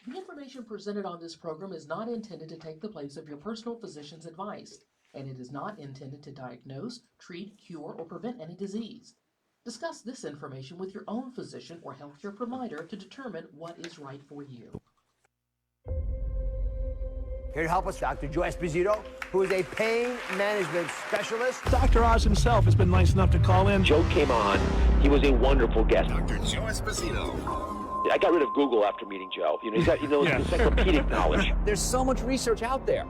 The information presented on this program is not intended to take the place of your personal physician's advice, and it is not intended to diagnose, treat, cure, or prevent any disease. Discuss this information with your own physician or healthcare provider to determine what is right for you. Here to help us, Dr. Joe Esposito, who is a pain management specialist. Dr. Oz himself has been nice enough to call in. Joe came on. He was a wonderful guest. Dr. Joe Esposito. I got rid of Google after meeting Joe. You know, he's got encyclopedic knowledge. There's so much research out there.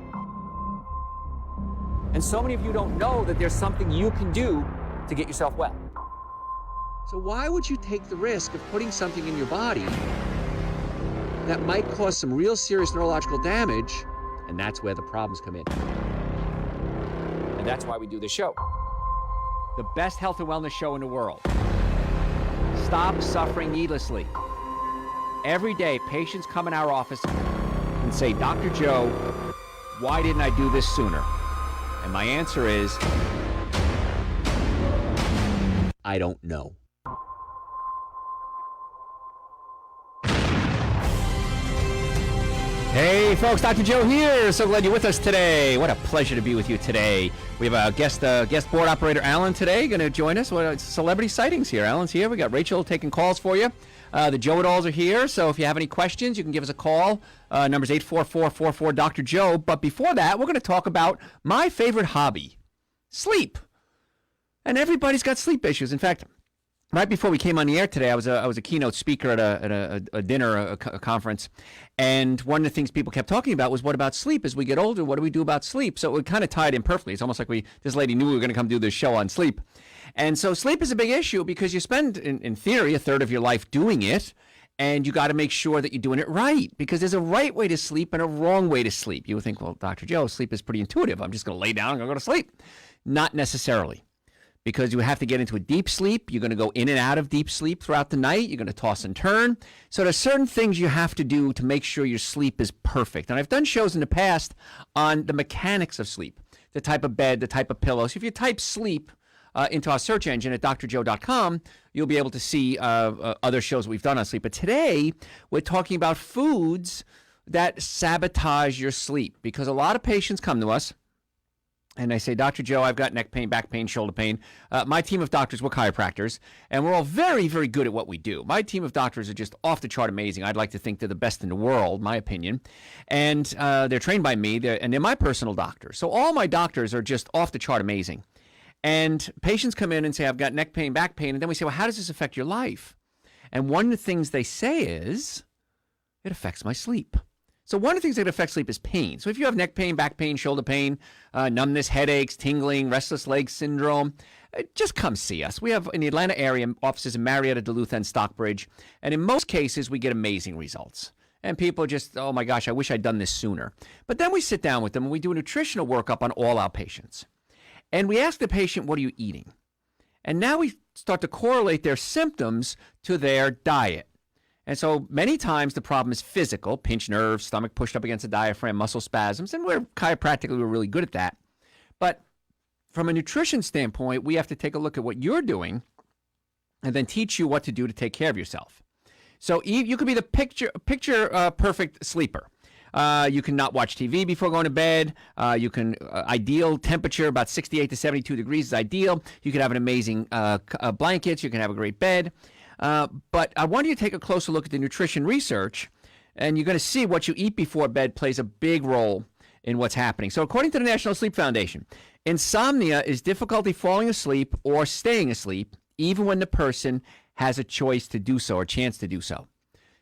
And so many of you don't know that there's something you can do to get yourself well. So why would you take the risk of putting something in your body that might cause some real serious neurological damage? And that's where the problems come in. And that's why we do this show. The best health and wellness show in the world. Stop suffering needlessly. Every day, patients come in our office and say, Dr. Joe, why didn't I do this sooner? And my answer is, I don't know. Hey folks, Dr. Joe here. So glad you're with us today. What a pleasure to be with you today. We have a guest board operator, Alan, today, going to join us. What celebrity sightings here? Alan's here. We got Rachel taking calls for you. The Joe-It-Alls are here, so if you have any questions, you can give us a call. Number's 844-44-Dr. Joe. But before that, we're going to talk about my favorite hobby, sleep. And everybody's got sleep issues. In fact, right before we came on the air today, I was a keynote speaker at a dinner, a conference, and one of the things people kept talking about was, what about sleep? As we get older, what do we do about sleep? So it kind of tied in perfectly. It's almost like this lady knew we were going to come do this show on sleep. And so sleep is a big issue because you spend, in theory, a third of your life doing it, and you got to make sure that you're doing it right, because there's a right way to sleep and a wrong way to sleep. You would think, well, Dr. Joe, sleep is pretty intuitive. I'm just going to lay down and go to sleep. Not necessarily. Because you have to get into a deep sleep. You're going to go in and out of deep sleep throughout the night. You're going to toss and turn. So there's certain things you have to do to make sure your sleep is perfect. And I've done shows in the past on the mechanics of sleep, the type of bed, the type of pillow. So if you type sleep into our search engine at drjoe.com, you'll be able to see other shows we've done on sleep. But today, we're talking about foods that sabotage your sleep, because a lot of patients come to us and they say, Dr. Joe, I've got neck pain, back pain, shoulder pain. My team of doctors, we're chiropractors, and we're all very, very good at what we do. My team of doctors are just off the chart amazing. I'd like to think they're the best in the world, my opinion. And they're trained by me, and they're my personal doctors. So all my doctors are just off the chart amazing. And patients come in and say, I've got neck pain, back pain. And then we say, well, how does this affect your life? And one of the things they say is, it affects my sleep. So one of the things that affects sleep is pain. So if you have neck pain, back pain, shoulder pain, numbness, headaches, tingling, restless leg syndrome, just come see us. We have in the Atlanta area offices in Marietta, Duluth, and Stockbridge. And in most cases, we get amazing results. And people are just, oh my gosh, I wish I'd done this sooner. But then we sit down with them and we do a nutritional workup on all our patients. And we ask the patient, what are you eating? And now we start to correlate their symptoms to their diet. And so many times the problem is physical, pinched nerves, stomach pushed up against the diaphragm, muscle spasms, and we're really good at that. But from a nutrition standpoint, we have to take a look at what you're doing and then teach you what to do to take care of yourself. So you could be the picture perfect sleeper. You can not watch TV before going to bed. You can, ideal temperature, about 68 to 72 degrees is ideal. You can have an amazing blankets. You can have a great bed. But I want you to take a closer look at the nutrition research, and you're going to see what you eat before bed plays a big role in what's happening. So according to the National Sleep Foundation, insomnia is difficulty falling asleep or staying asleep, even when the person has a choice to do so or chance to do so.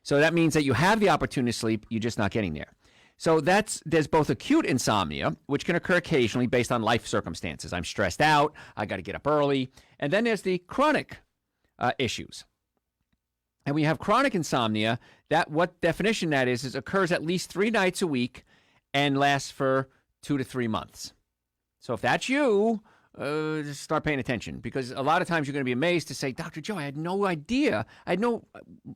So that means that you have the opportunity to sleep, you're just not getting there. So there's both acute insomnia, which can occur occasionally based on life circumstances. I'm stressed out, I got to get up early. And then there's the chronic issues. And we have chronic insomnia, that what definition that is occurs at least 3 nights a week and lasts for 2 to 3 months. So if that's you, just start paying attention, because a lot of times you're going to be amazed to say, Dr. Joe, I had no idea, I had no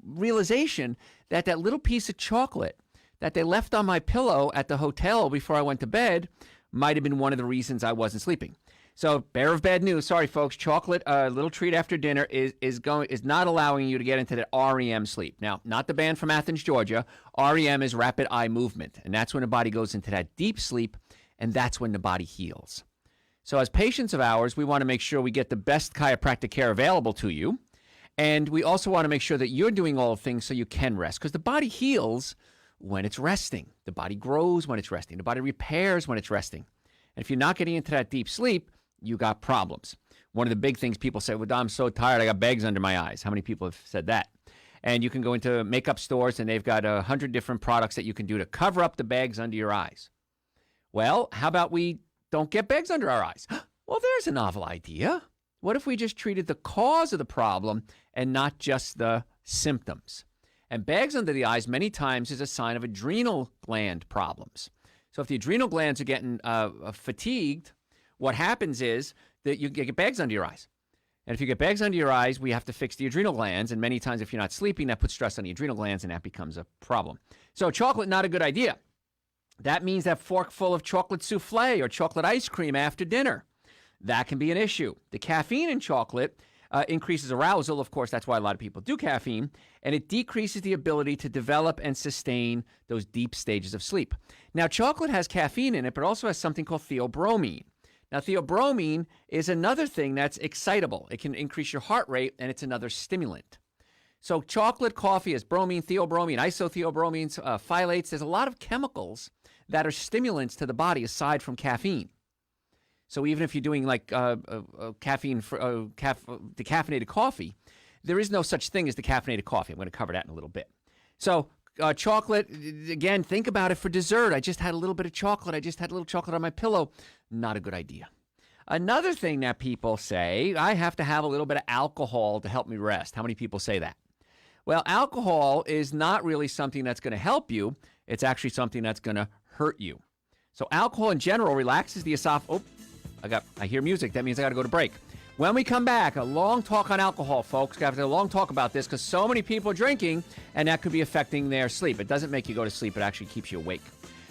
realization that that little piece of chocolate that they left on my pillow at the hotel before I went to bed might have been one of the reasons I wasn't sleeping. So, bearer of bad news. Sorry, folks. Chocolate, a little treat after dinner, is not allowing you to get into that REM sleep. Now, not the band from Athens, Georgia. REM is rapid eye movement, and that's when the body goes into that deep sleep, and that's when the body heals. So, as patients of ours, we want to make sure we get the best chiropractic care available to you, and we also want to make sure that you're doing all the things so you can rest, because the body heals when it's resting. The body grows when it's resting. The body repairs when it's resting. And if you're not getting into that deep sleep, you got problems. One of the big things people say, well, I'm so tired, I got bags under my eyes. How many people have said that? And you can go into makeup stores, and they've got 100 different products that you can do to cover up the bags under your eyes. Well, how about we don't get bags under our eyes? Well, there's a novel idea. What if we just treated the cause of the problem and not just the symptoms? And bags under the eyes many times is a sign of adrenal gland problems. So if the adrenal glands are getting fatigued, what happens is that you get bags under your eyes. And if you get bags under your eyes, we have to fix the adrenal glands. And many times if you're not sleeping, that puts stress on the adrenal glands, and that becomes a problem. So chocolate, not a good idea. That means that fork full of chocolate souffle or chocolate ice cream after dinner. That can be an issue. The caffeine in chocolate increases arousal. Of course, that's why a lot of people do caffeine. And it decreases the ability to develop and sustain those deep stages of sleep. Now, chocolate has caffeine in it, but also has something called theobromine. Now, theobromine is another thing that's excitable. It can increase your heart rate, and it's another stimulant. So chocolate, coffee has bromine, theobromine, isotheobromines, phthalates. There's a lot of chemicals that are stimulants to the body aside from caffeine. So even if you're doing like decaffeinated coffee, there is no such thing as decaffeinated coffee. I'm going to cover that in a little bit. So chocolate, again, think about it for dessert. I just had a little bit of chocolate. I just had a little chocolate on my pillow. Not a good idea. Another thing that people say, I have to have a little bit of alcohol to help me rest. How many people say that? Well, alcohol is not really something that's going to help you. It's actually something that's going to hurt you. So alcohol in general relaxes the esophagus. Oh, I hear music. That means I got to go to break. When we come back, a long talk on alcohol, folks. Got to have a long talk about this because so many people are drinking, and that could be affecting their sleep. It doesn't make you go to sleep. It actually keeps you awake.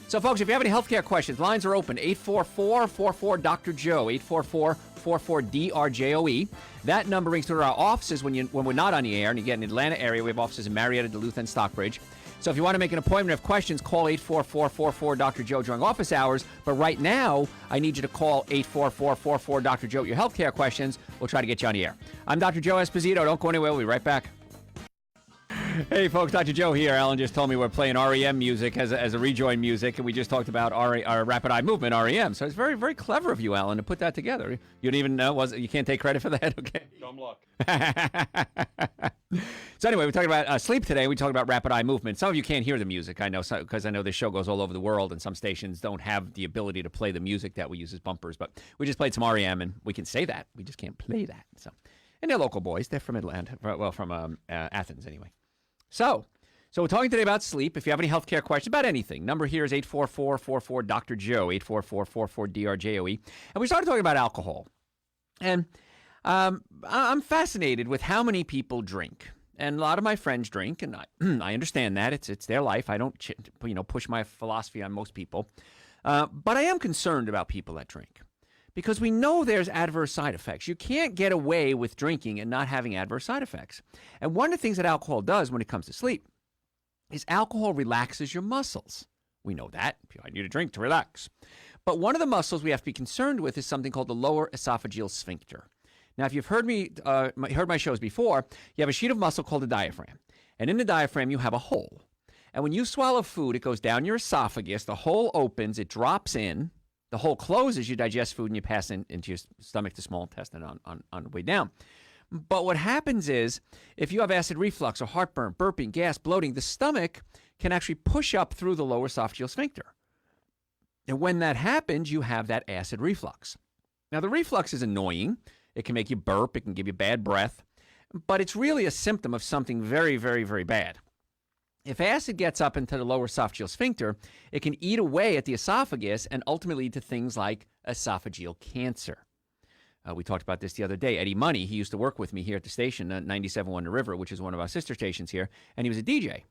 So, folks, if you have any healthcare questions, lines are open. 844-44-DR-JOE, 844-44-DRJOE. That number rings through our offices when we're not on the air, and you get in the Atlanta area. We have offices in Marietta, Duluth, and Stockbridge. So if you want to make an appointment of questions, call 844-44-DR-JOE during office hours. But right now, I need you to call 844-44-DR-JOE. Your healthcare questions, we'll try to get you on the air. I'm Dr. Joe Esposito. Don't go anywhere. We'll be right back. Hey, folks, Dr. Joe here. Alan just told me we're playing REM music as a rejoin music, and we just talked about our rapid eye movement, REM. So it's very, very clever of you, Alan, to put that together. You didn't even know, you can't take credit for that? Okay. Dumb luck. So anyway, we're talking about sleep today. We talked about rapid eye movement. Some of you can't hear the music, I know, because I know this show goes all over the world, and some stations don't have the ability to play the music that we use as bumpers. But we just played some REM, and we can say that. We just can't play that. So, and they're local boys. They're from Atlanta. Well, from Athens, anyway. So we're talking today about sleep. If you have any healthcare questions about anything, number here is 844-44-DR-JOE, 844-44-DR-JOE. And we started talking about alcohol. And I'm fascinated with how many people drink. And a lot of my friends drink, and I understand that. It's their life. I don't push my philosophy on most people. But I am concerned about people that drink. Because we know there's adverse side effects. You can't get away with drinking and not having adverse side effects. And one of the things that alcohol does when it comes to sleep is alcohol relaxes your muscles. We know that. I need a drink to relax. But one of the muscles we have to be concerned with is something called the lower esophageal sphincter. Now, if you've heard my shows before, you have a sheet of muscle called the diaphragm. And in the diaphragm, you have a hole. And when you swallow food, it goes down your esophagus. The hole opens. It drops in. The hole closes, you digest food, and you pass into your stomach to small intestine on the way down. But what happens is, if you have acid reflux or heartburn, burping, gas, bloating, the stomach can actually push up through the lower esophageal sphincter. And when that happens, you have that acid reflux. Now, the reflux is annoying. It can make you burp. It can give you bad breath. But it's really a symptom of something very, very, very bad. If acid gets up into the lower esophageal sphincter, it can eat away at the esophagus and ultimately lead to things like esophageal cancer. We talked about this the other day. Eddie Money, he used to work with me here at the station, 97.1 The River, which is one of our sister stations here, and he was a DJ.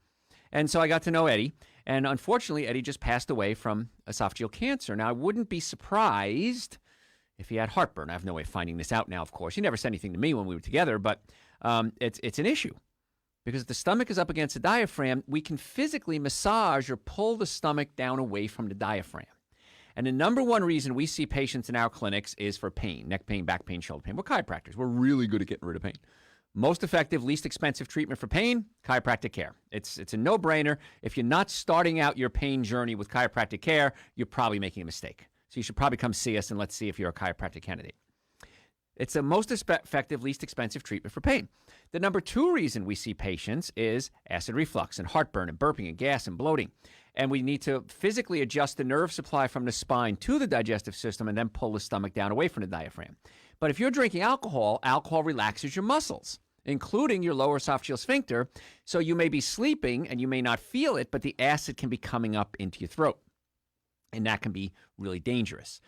And so I got to know Eddie, and unfortunately, Eddie just passed away from esophageal cancer. Now, I wouldn't be surprised if he had heartburn. I have no way of finding this out now, of course. He never said anything to me when we were together, but it's an issue. Because if the stomach is up against the diaphragm, we can physically massage or pull the stomach down away from the diaphragm. And the number one reason we see patients in our clinics is for pain, neck pain, back pain, shoulder pain. We're chiropractors. We're really good at getting rid of pain. Most effective, least expensive treatment for pain, chiropractic care. It's a no-brainer. If you're not starting out your pain journey with chiropractic care, you're probably making a mistake. So you should probably come see us, and let's see if you're a chiropractic candidate. It's the most effective, least expensive treatment for pain. The number two reason we see patients is acid reflux and heartburn and burping and gas and bloating. And we need to physically adjust the nerve supply from the spine to the digestive system and then pull the stomach down away from the diaphragm. But if you're drinking alcohol, alcohol relaxes your muscles, including your lower esophageal sphincter. So you may be sleeping and you may not feel it, but the acid can be coming up into your throat. And that can be really dangerous.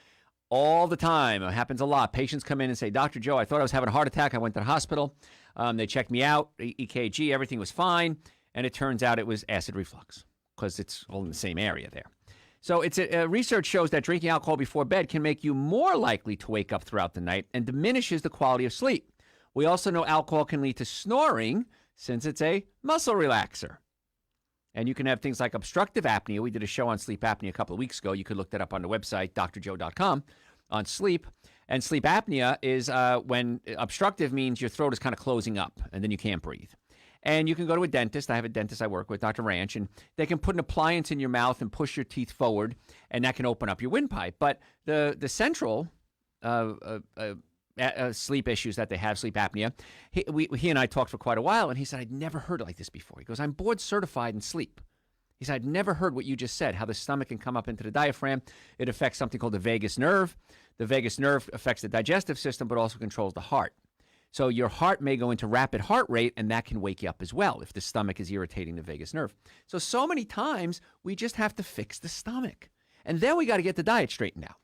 All the time. It happens a lot. Patients come in and say, Dr. Joe, I thought I was having a heart attack. I went to the hospital. They checked me out, EKG, everything was fine. And it turns out it was acid reflux because it's all in the same area there. So research shows that drinking alcohol before bed can make you more likely to wake up throughout the night and diminishes the quality of sleep. We also know alcohol can lead to snoring since it's a muscle relaxer. And you can have things like obstructive apnea. We did a show on sleep apnea a couple of weeks ago. You could look that up on the website, drjoe.com, on sleep. And sleep apnea is when obstructive means your throat is kind of closing up and then you can't breathe. And you can go to a dentist. I have a dentist I work with, Dr. Ranch, and they can put an appliance in your mouth and push your teeth forward, and that can open up your windpipe. But the central sleep issues that they have, sleep apnea, he and I talked for quite a while, and he said, I'd never heard it like this before. He goes, I'm board certified in sleep. He said, I'd never heard what you just said, how the stomach can come up into the diaphragm. It affects something called the vagus nerve. The vagus nerve affects the digestive system, but also controls the heart. So your heart may go into rapid heart rate, and that can wake you up as well if the stomach is irritating the vagus nerve. So many times, we just have to fix the stomach. And then we got to get the diet straightened out.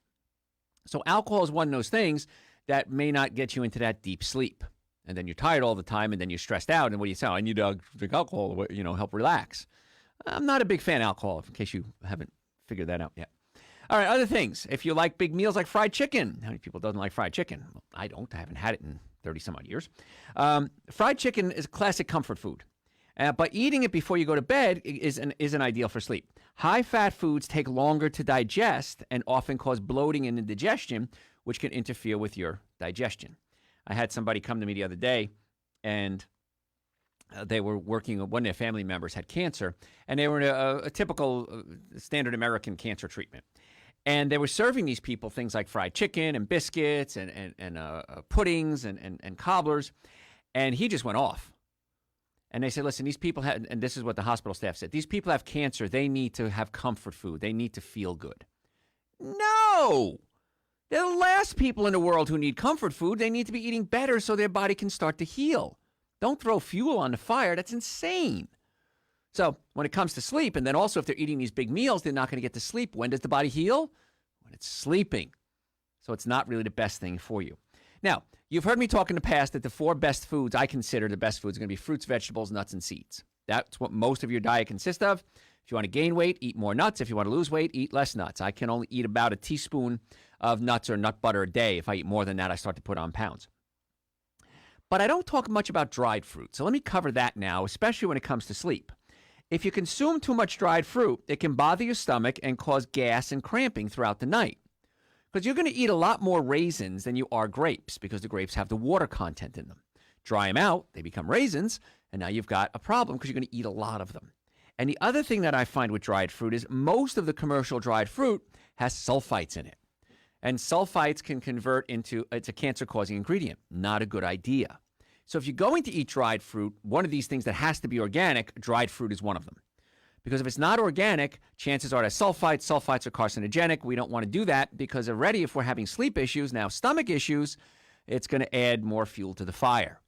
So alcohol is one of those things that may not get you into that deep sleep. And then you're tired all the time, and then you're stressed out. And what do you say? I need to drink alcohol to help relax. I'm not a big fan of alcohol, in case you haven't figured that out yet. All right, other things. If you like big meals like fried chicken. How many people doesn't like fried chicken? Well, I don't. I haven't had it in 30-some-odd years. Fried chicken is a classic comfort food. But eating it before you go to bed isn't ideal for sleep. High-fat foods take longer to digest and often cause bloating and indigestion, which can interfere with your digestion. I had somebody come to me the other day, and they were working, one of their family members had cancer, and they were in a typical standard American cancer treatment. And they were serving these people things like fried chicken and biscuits and puddings and cobblers, and he just went off. And they said, listen, these people have, and this is what the hospital staff said, these people have cancer. They need to have comfort food. They need to feel good. No! They're the last people in the world who need comfort food. They need to be eating better so their body can start to heal. Don't throw fuel on the fire. That's insane. So when it comes to sleep, and then also if they're eating these big meals, they're not going to get to sleep. When does the body heal? When it's sleeping. So it's not really the best thing for you. Now, you've heard me talk in the past that the 4 best foods I consider the best foods are going to be fruits, vegetables, nuts, and seeds. That's what most of your diet consists of. If you want to gain weight, eat more nuts. If you want to lose weight, eat less nuts. I can only eat about a teaspoon of nuts or nut butter a day. If I eat more than that, I start to put on pounds. But I don't talk much about dried fruit. So let me cover that now, especially when it comes to sleep. If you consume too much dried fruit, it can bother your stomach and cause gas and cramping throughout the night. Because you're going to eat a lot more raisins than you are grapes because the grapes have the water content in them. Dry them out, they become raisins, and now you've got a problem because you're going to eat a lot of them. And the other thing that I find with dried fruit is most of the commercial dried fruit has sulfites in it. And sulfites can convert into, it's a cancer-causing ingredient. Not a good idea. So if you're going to eat dried fruit, one of these things that has to be organic, dried fruit is one of them. Because if it's not organic, chances are that sulfites are carcinogenic. We don't want to do that because already if we're having sleep issues, now stomach issues, it's going to add more fuel to the fire.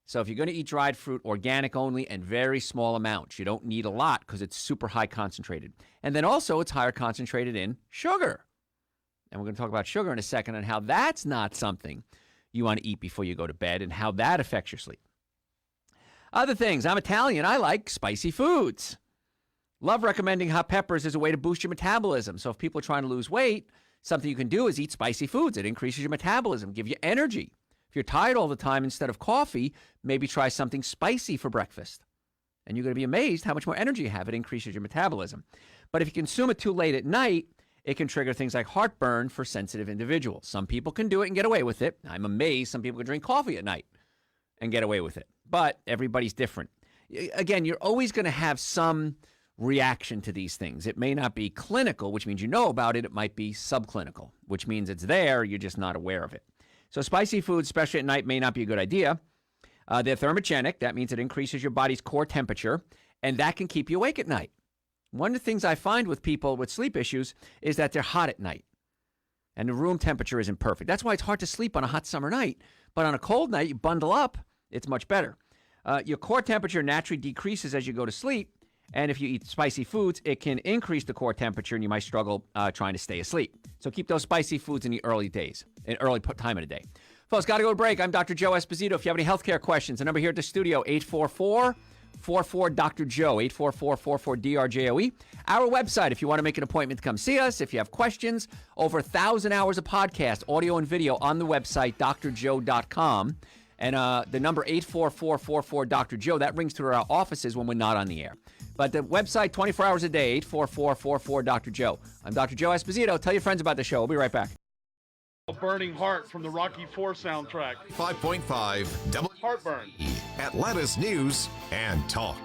So if you're going to eat dried fruit, organic only and very small amounts. You don't need a lot because it's super high concentrated. And then also it's higher concentrated in sugar. And we're going to talk about sugar in a second and how that's not something you want to eat before you go to bed and how that affects your sleep. Other things. I'm Italian. I like spicy foods. Love recommending hot peppers as a way to boost your metabolism. So if people are trying to lose weight, something you can do is eat spicy foods. It increases your metabolism, give you energy. If you're tired all the time, instead of coffee, maybe try something spicy for breakfast. And you're going to be amazed how much more energy you have. It increases your metabolism. But if you consume it too late at night, it can trigger things like heartburn for sensitive individuals. Some people can do it and get away with it. I'm amazed some people can drink coffee at night and get away with it. But everybody's different. Again, you're always going to have some reaction to these things. It may not be clinical, which means you know about it. It might be subclinical, which means it's there. You're just not aware of it. So spicy foods, especially at night, may not be a good idea. They're thermogenic. That means it increases your body's core temperature, and that can keep you awake at night. One of the things I find with people with sleep issues is that they're hot at night, and the room temperature isn't perfect. That's why it's hard to sleep on a hot summer night. But on a cold night, you bundle up, it's much better. Your core temperature naturally decreases as you go to sleep, and if you eat spicy foods, it can increase the core temperature, and you might struggle trying to stay asleep. So keep those spicy foods in the early time of the day. Folks, got to go to break. I'm Dr. Joe Esposito. If you have any healthcare questions, the number here at the studio, 844-Dr. Joe, 844-44-DRJOE. Our website, if you want to make an appointment to come see us, if you have questions, over 1,000 hours of podcast, audio and video on the website, drjoe.com. And the number 844-44-Dr. Joe, that rings through our offices when we're not on the air. But the website, 24 hours a day, 844-44-Dr. Joe. I'm Dr. Joe Esposito. Tell your friends about the show. We'll be right back. A Burning Heart from the Rocky IV soundtrack. 5.5 W Heartburn. Atlanta's News and Talk.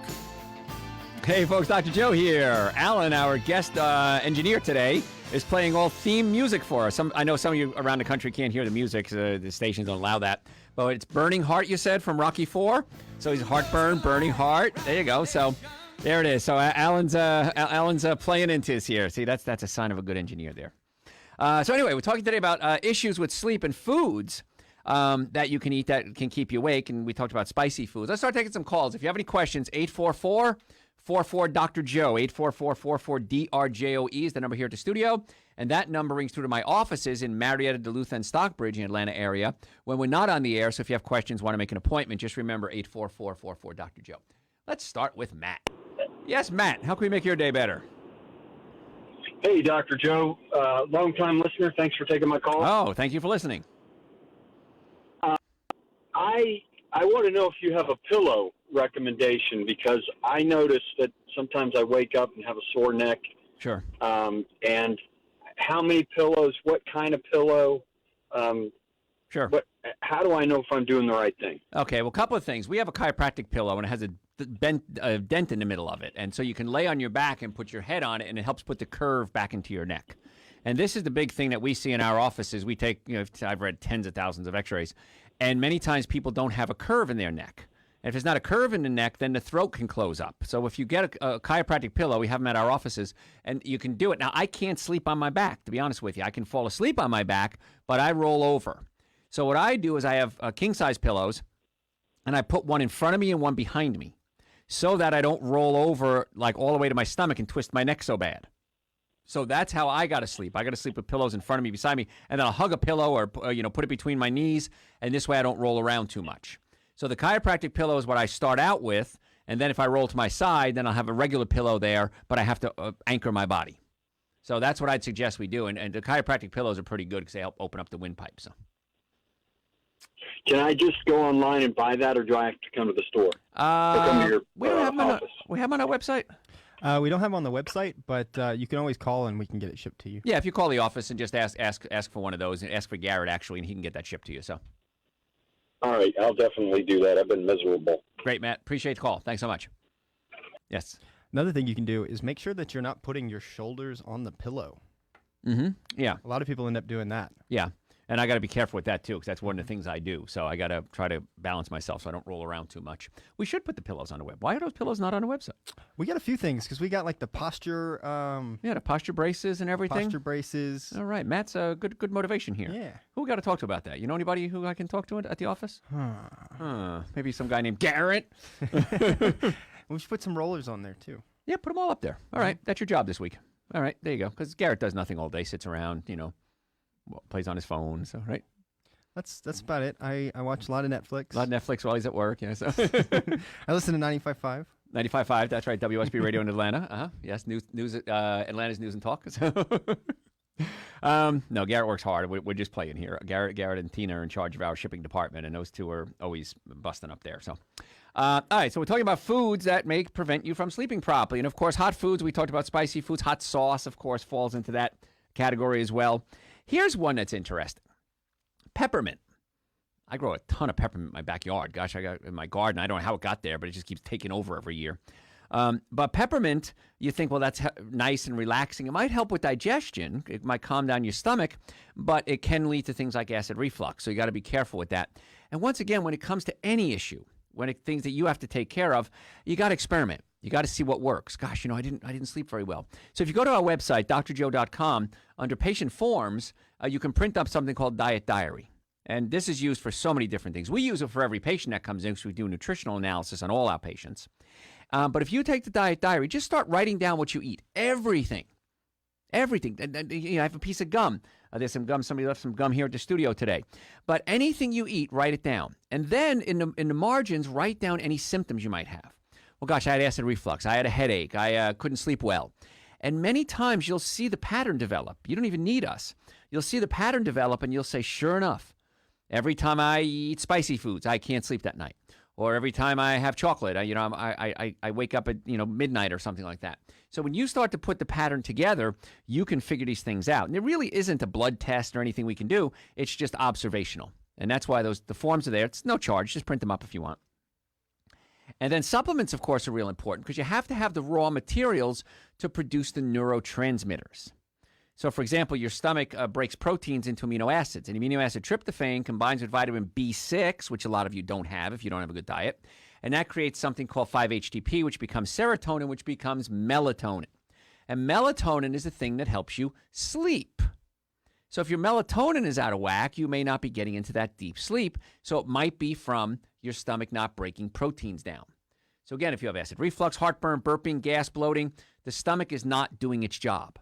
Hey, folks, Dr. Joe here. Alan, our guest engineer today, is playing all theme music for us. I know some of you around the country can't hear the music. The stations don't allow that. But it's Burning Heart, you said, from Rocky IV. So he's Heartburn, Burning Heart. There you go. So there it is. So Alan's playing into this here. See, that's a sign of a good engineer there. So anyway, we're talking today about issues with sleep and foods that you can eat that can keep you awake. And we talked about spicy foods. Let's start taking some calls. If you have any questions, 844-44-Dr. Joe, 844-44-DRJOE is the number here at the studio. And that number rings through to my offices in Marietta, Duluth, and Stockbridge in the Atlanta area when we're not on the air. So if you have questions, want to make an appointment, just remember 844-44-Dr. Joe. Let's start with Matt. Yes, Matt. How can we make your day better? Hey, Dr. Joe, long-time listener. Thanks for taking my call. Oh, thank you for listening. I want to know if you have a pillow recommendation because I notice that sometimes I wake up and have a sore neck. Sure. And how many pillows, what kind of pillow? Sure. How do I know if I'm doing the right thing? Okay, well, a couple of things. We have a chiropractic pillow, and it has a dent in the middle of it. And so you can lay on your back and put your head on it, and it helps put the curve back into your neck. And this is the big thing that we see in our offices. We take, I've read tens of thousands of x-rays, and many times people don't have a curve in their neck. And if there's not a curve in the neck, then the throat can close up. So if you get a chiropractic pillow, we have them at our offices, and you can do it. Now, I can't sleep on my back, to be honest with you. I can fall asleep on my back, but I roll over. So what I do is I have king-size pillows, and I put one in front of me and one behind me so that I don't roll over like all the way to my stomach and twist my neck so bad. So that's how I got to sleep. I got to sleep with pillows in front of me, beside me, and then I'll hug a pillow or put it between my knees, and this way I don't roll around too much. So the chiropractic pillow is what I start out with, and then if I roll to my side, then I'll have a regular pillow there, but I have to anchor my body. So that's what I'd suggest we do, and the chiropractic pillows are pretty good because they help open up the windpipe. So. Can I just go online and buy that, or do I have to come to the store? Come to your we have office? We have them on our website. We don't have them on the website, but you can always call and we can get it shipped to you. Yeah, if you call the office and just ask for one of those, and ask for Garrett actually, and he can get that shipped to you. So. All right, I'll definitely do that. I've been miserable. Great, Matt. Appreciate the call. Thanks so much. Yes. Another thing you can do is make sure that you're not putting your shoulders on the pillow. Mm-hmm. Yeah. A lot of people end up doing that. Yeah. And I got to be careful with that, too, because that's one of the things I do. So I got to try to balance myself so I don't roll around too much. We should put the pillows on the web. Why are those pillows not on the website? We got a few things because we got like the posture. The posture braces and everything. Posture braces. All right. Matt's a good motivation here. Yeah. Who we got to talk to about that? You know anybody who I can talk to at the office? Maybe some guy named Garrett. We should put some rollers on there, too. Yeah, put them all up there. All right. That's your job this week. All right. There you go. Because Garrett does nothing all day, sits around, plays on his phone. So, right. That's about it. I watch a lot of Netflix. A lot of Netflix while he's at work. Yeah, so. I listen to 95.5. 95.5, that's right. WSB Radio in Atlanta. Yes, news. Atlanta's News and Talk. No, Garrett works hard. We're just playing here. Garrett and Tina are in charge of our shipping department, and those two are always busting up there. So, all right. So we're talking about foods that may prevent you from sleeping properly, and of course, hot foods. We talked about spicy foods. Hot sauce, of course, falls into that category as well. Here's one that's interesting: peppermint. I grow a ton of peppermint in my backyard. Gosh, I got in my garden. I don't know how it got there, but it just keeps taking over every year. But peppermint, you think, well, that's nice and relaxing. It might help with digestion. It might calm down your stomach, but it can lead to things like acid reflux. So you got to be careful with that. And once again, when it comes to any issue, things that you have to take care of, you got to experiment. You got to see what works. Gosh, I didn't sleep very well. So if you go to our website, drjoe.com, under patient forms, you can print up something called Diet Diary. And this is used for so many different things. We use it for every patient that comes in because we do nutritional analysis on all our patients. But if you take the Diet Diary, just start writing down what you eat. Everything. Everything. I have a piece of gum. There's some gum. Somebody left some gum here at the studio today. But anything you eat, write it down. And then in the margins, write down any symptoms you might have. Well, gosh, I had acid reflux. I had a headache. I couldn't sleep well. And many times you'll see the pattern develop. You don't even need us. You'll see the pattern develop and you'll say, sure enough, every time I eat spicy foods, I can't sleep that night. Or every time I have chocolate, I wake up at midnight or something like that. So when you start to put the pattern together, you can figure these things out. And it really isn't a blood test or anything we can do. It's just observational. And that's why the forms are there. It's no charge. Just print them up if you want. And then supplements, of course, are real important because you have to have the raw materials to produce the neurotransmitters. So, for example, your stomach breaks proteins into amino acids. And amino acid tryptophan combines with vitamin B6, which a lot of you don't have if you don't have a good diet. And that creates something called 5-HTP, which becomes serotonin, which becomes melatonin. And melatonin is the thing that helps you sleep. So if your melatonin is out of whack, you may not be getting into that deep sleep. So it might be from your stomach not breaking proteins down. So again, if you have acid reflux, heartburn, burping, gas, bloating, the stomach is not doing its job.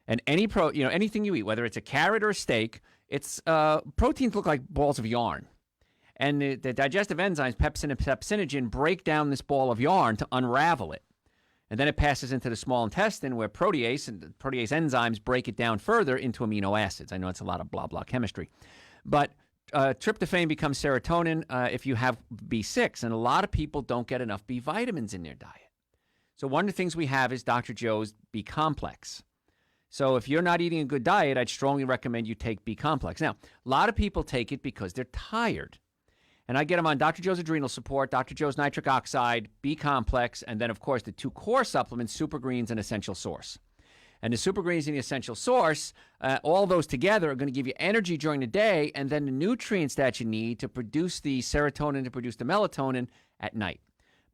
And anything you eat, whether it's a carrot or a steak, it's proteins look like balls of yarn. And the digestive enzymes, pepsin and pepsinogen, break down this ball of yarn to unravel it. And then it passes into the small intestine where protease enzymes break it down further into amino acids. I know it's a lot of blah, blah chemistry. But tryptophan becomes serotonin if you have B6. And a lot of people don't get enough B vitamins in their diet. So one of the things we have is Dr. Joe's B complex. So if you're not eating a good diet, I'd strongly recommend you take B complex. Now, a lot of people take it because they're tired. And I get them on Dr. Joe's Adrenal Support, Dr. Joe's Nitric Oxide, B complex, and then, of course, the two core supplements, Super Greens and Essential Source. And the Super Greens and the Essential Source, all those together are going to give you energy during the day and then the nutrients that you need to produce the serotonin, to produce the melatonin at night.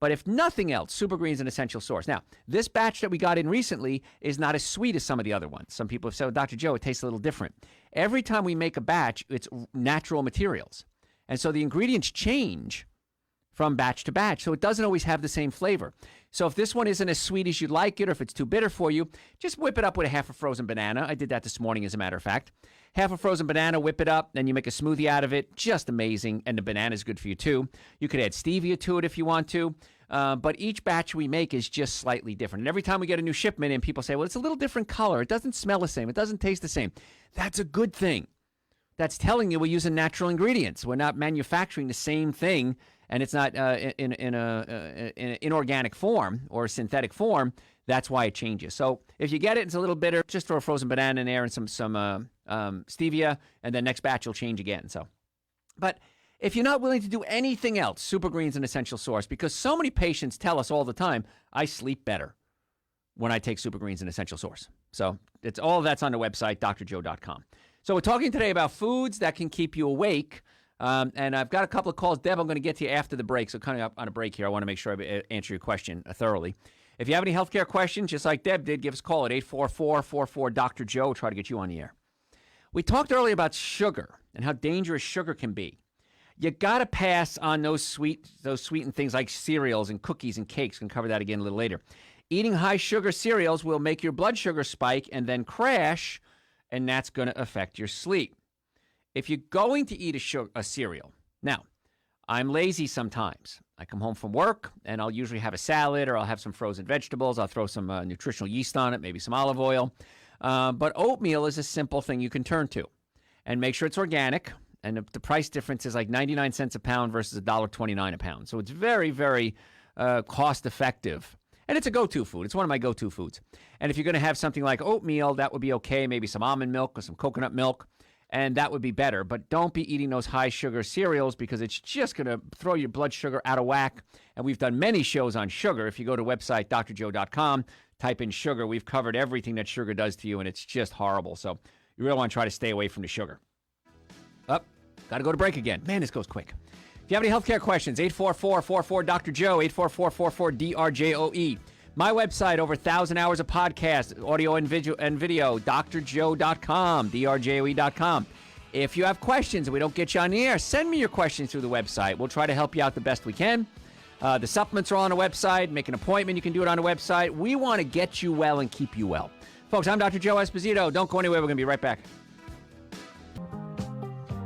But if nothing else, Super Greens and Essential Source. Now, this batch that we got in recently is not as sweet as some of the other ones. Some people have said, Dr. Joe, it tastes a little different. Every time we make a batch, it's natural materials. And so the ingredients change from batch to batch. So it doesn't always have the same flavor. So if this one isn't as sweet as you'd like it, or if it's too bitter for you, just whip it up with a half a frozen banana. I did that this morning, as a matter of fact. Half a frozen banana, whip it up, then you make a smoothie out of it. Just amazing. And the banana is good for you, too. You could add stevia to it if you want to. But each batch we make is just slightly different. And every time we get a new shipment in, people say, well, it's a little different color. It doesn't smell the same. It doesn't taste the same. That's a good thing. That's telling you we're using natural ingredients. We're not manufacturing the same thing, and it's not in an inorganic form or a synthetic form. That's why it changes. So if you get it, it's a little bitter. Just throw a frozen banana in there and some stevia, and then next batch will change again. But if you're not willing to do anything else, Super Greens and Essential Source, because so many patients tell us all the time, I sleep better when I take Super Greens and Essential Source. So it's all that's on the website, drjoe.com. So we're talking today about foods that can keep you awake. And I've got a couple of calls. Deb, I'm going to get to you after the break. So coming up on a break here, I want to make sure I answer your question thoroughly. If you have any healthcare questions, just like Deb did, give us a call at 844-44-DR-JOE. Try to get you on the air. We talked earlier about sugar and how dangerous sugar can be. You got to pass on those sweetened things like cereals and cookies and cakes. We can cover that again a little later. Eating high sugar cereals will make your blood sugar spike and then crash, and that's going to affect your sleep. If you're going to eat a cereal, now, I'm lazy sometimes. I come home from work, and I'll usually have a salad, or I'll have some frozen vegetables. I'll throw some nutritional yeast on it, maybe some olive oil. But oatmeal is a simple thing you can turn to. And make sure it's organic. And the price difference is like 99 cents a pound versus $1.29 a pound. So it's very, very cost effective. And it's a go-to food. It's one of my go-to foods. And if you're going to have something like oatmeal, that would be okay. Maybe some almond milk or some coconut milk. And that would be better. But don't be eating those high-sugar cereals because it's just going to throw your blood sugar out of whack. And we've done many shows on sugar. If you go to website drjoe.com, type in sugar. We've covered everything that sugar does to you, and it's just horrible. So you really want to try to stay away from the sugar. Got to go to break again. Man, this goes quick. If you have any healthcare questions, 844-44-DR-JOE, 844-44-DRJOE. My website, over 1,000 hours of podcast, audio and video, drjoe.com, drjoe.com. If you have questions and we don't get you on the air, send me your questions through the website. We'll try to help you out the best we can. The supplements are on the website. Make an appointment. You can do it on the website. We want to get you well and keep you well. Folks, I'm Dr. Joe Esposito. Don't go anywhere. We're going to be right back.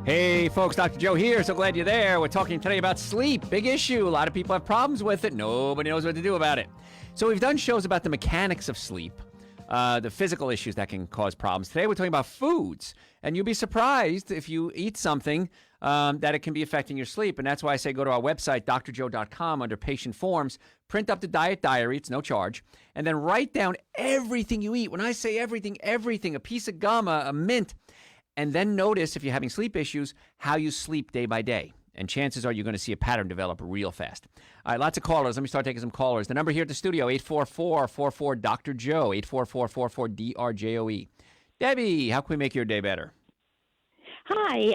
Hey, folks, Dr. Joe here. So glad you're there. We're talking today about sleep. Big issue. A lot of people have problems with it. Nobody knows what to do about it. So we've done shows about the mechanics of sleep, the physical issues that can cause problems. Today we're talking about foods. And you'll be surprised if you eat something that it can be affecting your sleep. And that's why I say go to our website, drjoe.com, under patient forms, print up the diet diary. It's no charge. And then write down everything you eat. When I say everything, a piece of gum, a mint. And then notice, if you're having sleep issues, how you sleep day by day. And chances are you're going to see a pattern develop real fast. All right, lots of callers. Let me start taking some callers. The number here at the studio, 844-44-DR-JOE, 844-44-DRJOE. Debbie, how can we make your day better? Hi,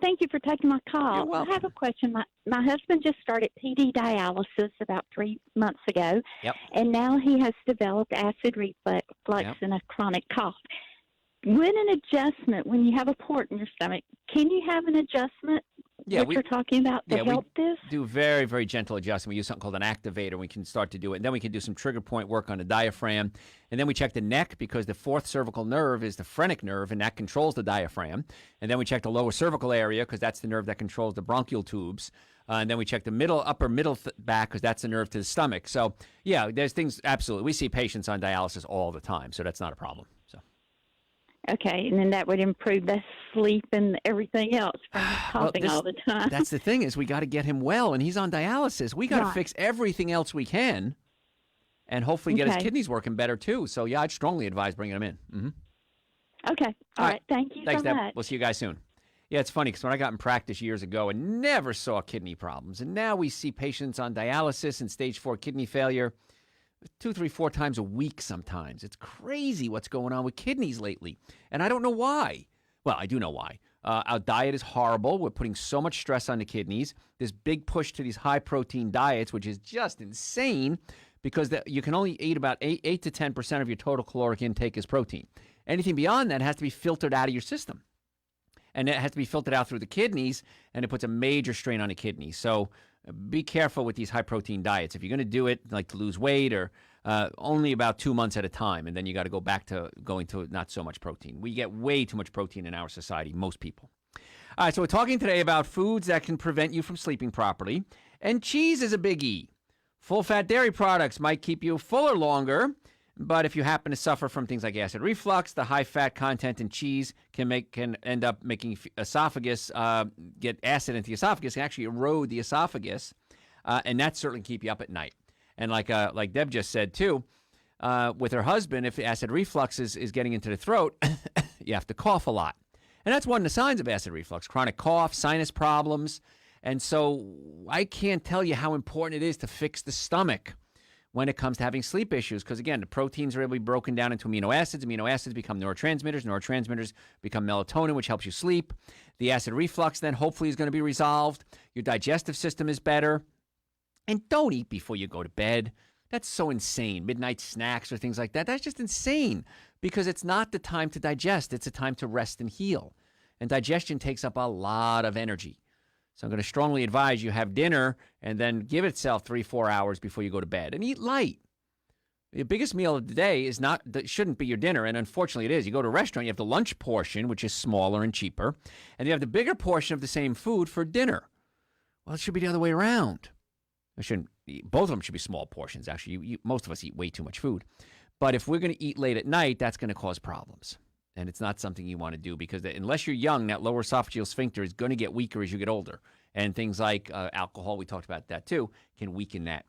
thank you for taking my call. You're welcome. I have a question. My husband just started PD dialysis about 3 months ago, Yep. and now he has developed acid reflux and a chronic cough. When an adjustment, when you have a port in your stomach, can you have an adjustment? Yeah, you're talking about to help this? Do very, very gentle adjustment. We use something called an activator. We can start to do it. And then we can do some trigger point work on the diaphragm. And then we check the neck because the fourth cervical nerve is the phrenic nerve, and that controls the diaphragm. And then we check the lower cervical area because that's the nerve that controls the bronchial tubes. And then we check the upper middle back because that's the nerve to the stomach. So, yeah, there's things, absolutely. We see patients on dialysis all the time, so that's not a problem. So. Okay, and then that would improve the sleep and everything else from coughing all the time. That's the thing is we got to get him well, and he's on dialysis. We got to fix everything else we can and hopefully get his kidneys working better, too. So, yeah, I'd strongly advise bringing him in. Mm-hmm. Okay. All right. Thank you Thanks, so Deb. much. We'll see you guys soon. Yeah, it's funny because when I got in practice years ago and never saw kidney problems, and now we see patients on dialysis and stage 4 kidney failure 2, 3, 4 times a week sometimes. It's crazy what's going on with kidneys lately. And I don't know why. Well, I do know why. Our diet is horrible. We're putting so much stress on the kidneys. This big push to these high-protein diets, which is just insane because you can only eat about 8 to 10% of your total caloric intake is protein. Anything beyond that has to be filtered out of your system. And it has to be filtered out through the kidneys, and it puts a major strain on the kidneys. So be careful with these high-protein diets. If you're going to do it, like to lose weight, or only about 2 months at a time, and then you got to go back to going to not so much protein. We get way too much protein in our society, most people. All right, so we're talking today about foods that can prevent you from sleeping properly, and cheese is a biggie. Full-fat dairy products might keep you fuller longer, but if you happen to suffer from things like acid reflux, the high-fat content in cheese can end up making esophagus get acid into the esophagus and actually erode the esophagus, and that certainly keep you up at night. And like Deb just said too, with her husband, if acid reflux is getting into the throat, you have to cough a lot, and that's one of the signs of acid reflux: chronic cough, sinus problems. And so I can't tell you how important it is to fix the stomach when it comes to having sleep issues. Because, again, the proteins are able to be broken down into amino acids. Amino acids become neurotransmitters. Neurotransmitters become melatonin, which helps you sleep. The acid reflux then hopefully is going to be resolved. Your digestive system is better. And don't eat before you go to bed. That's so insane. Midnight snacks or things like that. That's just insane because it's not the time to digest. It's a time to rest and heal. And digestion takes up a lot of energy. So I'm going to strongly advise you have dinner and then give itself 3-4 hours before you go to bed and eat light. The biggest meal of the day shouldn't be your dinner, and unfortunately it is. You go to a restaurant, you have the lunch portion, which is smaller and cheaper, and you have the bigger portion of the same food for dinner. Well, it should be the other way around. Both of them should be small portions, actually. Most of us eat way too much food. But if we're going to eat late at night, that's going to cause problems. And it's not something you want to do because unless you're young, that lower esophageal sphincter is going to get weaker as you get older. And things like alcohol, we talked about that too, can weaken that.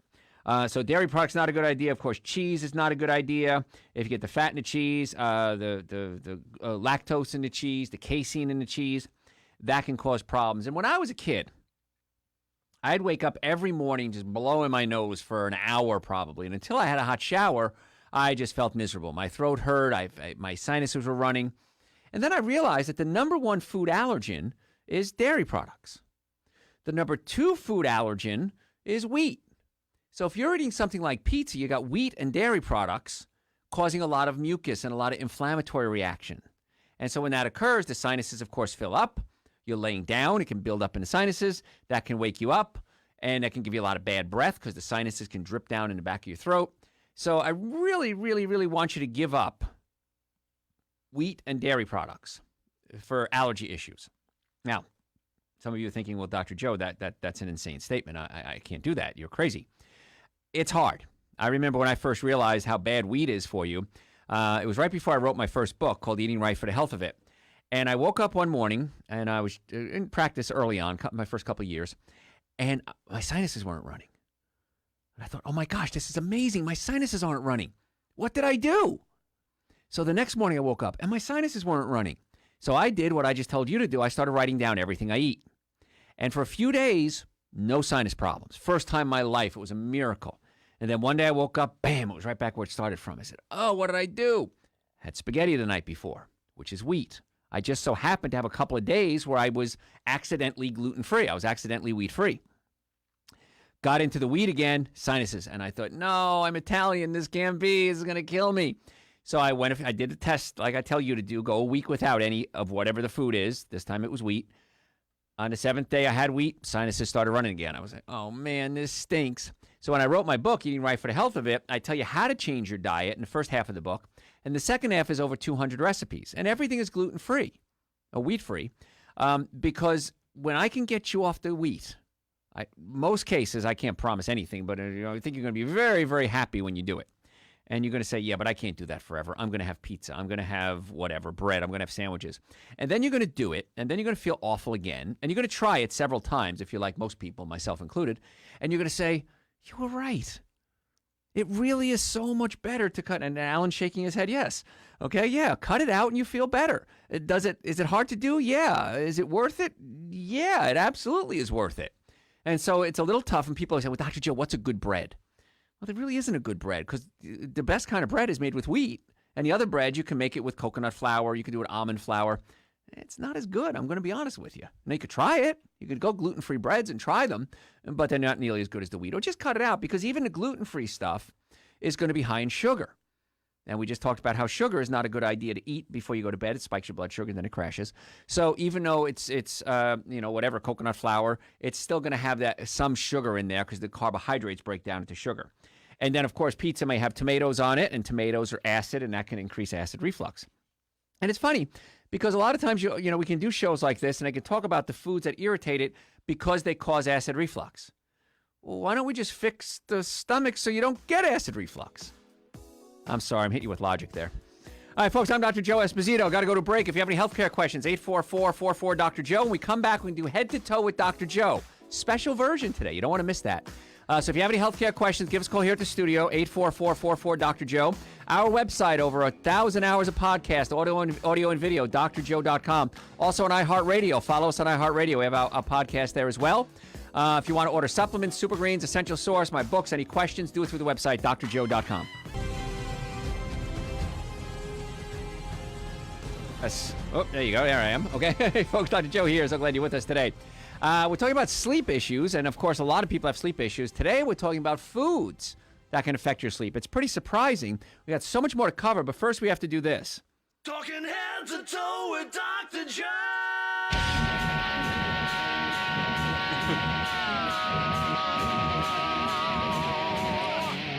So dairy products not a good idea. Of course, cheese is not a good idea. If you get the fat in the cheese, the lactose in the cheese, the casein in the cheese, that can cause problems. And when I was a kid, I'd wake up every morning just blowing my nose for an hour probably. And until I had a hot shower, I just felt miserable. My throat hurt. My sinuses were running. And then I realized that the number one food allergen is dairy products. The number two food allergen is wheat. So if you're eating something like pizza, you got wheat and dairy products causing a lot of mucus and a lot of inflammatory reaction. And so when that occurs, the sinuses, of course, fill up. You're laying down. It can build up in the sinuses. That can wake you up. And that can give you a lot of bad breath because the sinuses can drip down in the back of your throat. So I really, really, really want you to give up wheat and dairy products for allergy issues. Now, some of you are thinking, well, Dr. Joe, that's an insane statement. I can't do that. You're crazy. It's hard. I remember when I first realized how bad wheat is for you. It was right before I wrote my first book called Eating Right for the Health of It. And I woke up one morning, and I was in practice early on, my first couple of years, and my sinuses weren't running. And I thought, oh my gosh, this is amazing. My sinuses aren't running. What did I do? So the next morning I woke up and my sinuses weren't running. So I did what I just told you to do. I started writing down everything I eat. And for a few days, no sinus problems. First time in my life, it was a miracle. And then one day I woke up, bam, it was right back where it started from. I said, oh, what did I do? I had spaghetti the night before, which is wheat. I just so happened to have a couple of days where I was accidentally gluten-free. I was accidentally wheat-free. Got into the wheat again, sinuses. And I thought, no, I'm Italian. This can't be. This is going to kill me. So I did the test like I tell you to do, go a week without any of whatever the food is. This time it was wheat. On the 7th day I had wheat, sinuses started running again. I was like, oh man, this stinks. So when I wrote my book, Eating Right for the Health of It, I tell you how to change your diet in the first half of the book. And the second half is over 200 recipes. And everything is gluten-free, or wheat-free, because when I can get you off the wheat, most cases, I can't promise anything, but I think you're going to be very, very happy when you do it. And you're going to say, yeah, but I can't do that forever. I'm going to have pizza. I'm going to have whatever, bread. I'm going to have sandwiches. And then you're going to do it, and then you're going to feel awful again. And you're going to try it several times, if you're like most people, myself included. And you're going to say, you were right. It really is so much better to cut. And Alan's shaking his head, yes. Okay, yeah, cut it out and you feel better. Is it hard to do? Yeah. Is it worth it? Yeah, it absolutely is worth it. And so it's a little tough, and people say, well, Dr. Joe, what's a good bread? Well, there really isn't a good bread because the best kind of bread is made with wheat. And the other bread, you can make it with coconut flour. You can do it with almond flour. It's not as good. I'm going to be honest with you. Now, you could try it. You could go gluten-free breads and try them, but they're not nearly as good as the wheat. Or just cut it out because even the gluten-free stuff is going to be high in sugar. And we just talked about how sugar is not a good idea to eat before you go to bed. It spikes your blood sugar, and then it crashes. So even though it's whatever, coconut flour, it's still going to have some sugar in there because the carbohydrates break down into sugar. And then, of course, pizza may have tomatoes on it, and tomatoes are acid, and that can increase acid reflux. And it's funny because a lot of times, we can do shows like this, and I can talk about the foods that irritate it because they cause acid reflux. Well, why don't we just fix the stomach so you don't get acid reflux? I'm sorry, I'm hitting you with logic there. All right, folks, I'm Dr. Joe Esposito. Got to go to break. If you have any healthcare questions, 844-44-Dr. When we come back, we can do head-to-toe with Dr. Joe. Special version today. You don't want to miss that. So if you have any healthcare questions, give us a call here at the studio, 844-44-Dr. Our website, over 1,000 hours of podcast, audio and video, drjoe.com. Also on iHeartRadio. Follow us on iHeartRadio. We have our podcast there as well. If you want to order supplements, Super Greens, Essential Source, my books, any questions, do it through the website, drjoe.com. Oh, there you go. There I am. Okay. Hey, folks, Dr. Joe here. So glad you're with us today. We're talking about sleep issues, and, of course, a lot of people have sleep issues. Today, we're talking about foods that can affect your sleep. It's pretty surprising. We got so much more to cover, but first we have to do this. Talking head to toe with Dr. Joe.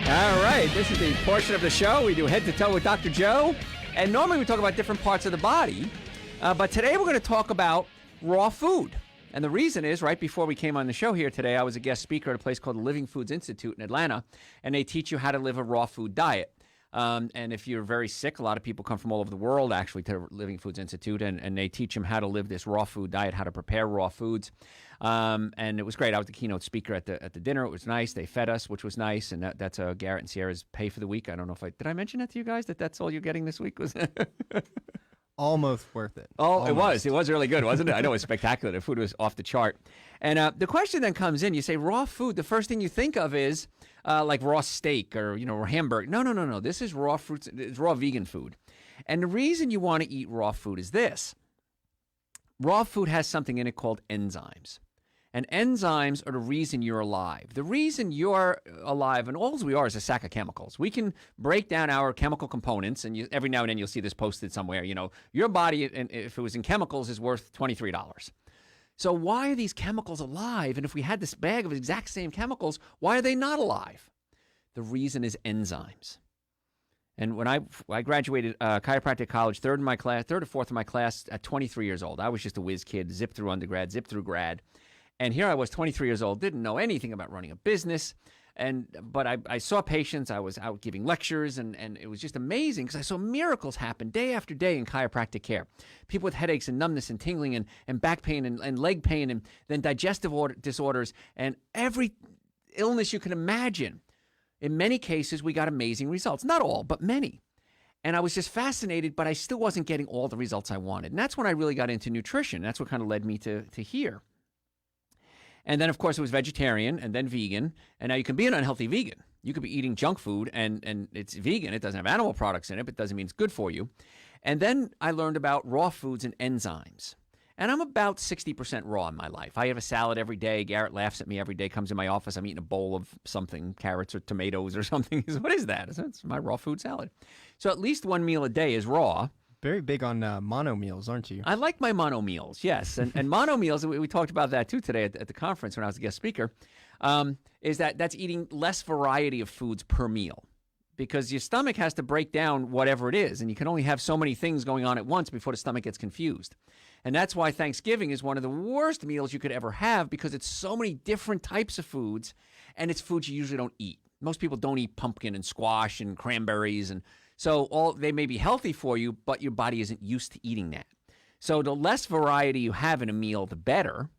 All right. This is the portion of the show. We do head to toe with Dr. Joe. And normally we talk about different parts of the body, but today we're going to talk about raw food. And the reason is, right before we came on the show here today, I was a guest speaker at a place called the Living Foods Institute in Atlanta, and they teach you how to live a raw food diet. And if you're very sick, a lot of people come from all over the world, actually, to Living Foods Institute, and they teach them how to live this raw food diet, how to prepare raw foods. And it was great. I was the keynote speaker at the dinner. It was nice. They fed us, which was nice. And that's Garrett and Sierra's pay for the week. I don't know if did I mention that to you guys, that's all you're getting this week? Was Almost worth it. Oh, Almost. It was really good, wasn't it? I know it was spectacular. The food was off the chart. And the question then comes in. You say raw food. The first thing you think of is like raw steak or, hamburger. No. This is raw fruits. It's raw vegan food. And the reason you want to eat raw food is this. Raw food has something in it called enzymes. And enzymes are the reason you're alive. The reason you're alive, and all we are is a sack of chemicals. We can break down our chemical components, and every now and then you'll see this posted somewhere. Your body, if it was in chemicals, is worth $23. So why are these chemicals alive? And if we had this bag of exact same chemicals, why are they not alive? The reason is enzymes. And when I graduated chiropractic college, third or fourth in my class at 23 years old. I was just a whiz kid, zipped through undergrad, zipped through grad. And here I was, 23 years old, didn't know anything about running a business. But I saw patients. I was out giving lectures, and it was just amazing because I saw miracles happen day after day in chiropractic care. People with headaches and numbness and tingling and back pain and leg pain and then digestive disorders and every illness you can imagine. In many cases, we got amazing results. Not all, but many. And I was just fascinated, but I still wasn't getting all the results I wanted. And that's when I really got into nutrition. That's what kind of led me to here. And then, of course, it was vegetarian and then vegan. And now you can be an unhealthy vegan. You could be eating junk food and it's vegan. It doesn't have animal products in it, but it doesn't mean it's good for you. And then I learned about raw foods and enzymes. And I'm about 60% raw in my life. I have a salad every day. Garrett laughs at me every day, comes in my office. I'm eating a bowl of something, carrots or tomatoes or something. He says, what is that? I said, it's my raw food salad. So at least one meal a day is raw. Very big on mono meals, aren't you? I like my mono meals, yes. And mono meals, we talked about that too today at the conference when I was a guest speaker, is that's eating less variety of foods per meal. Because your stomach has to break down whatever it is, and you can only have so many things going on at once before the stomach gets confused. And that's why Thanksgiving is one of the worst meals you could ever have, because it's so many different types of foods, and it's foods you usually don't eat. Most people don't eat pumpkin and squash and cranberries, and so they may be healthy for you, but your body isn't used to eating that. So the less variety you have in a meal, the better.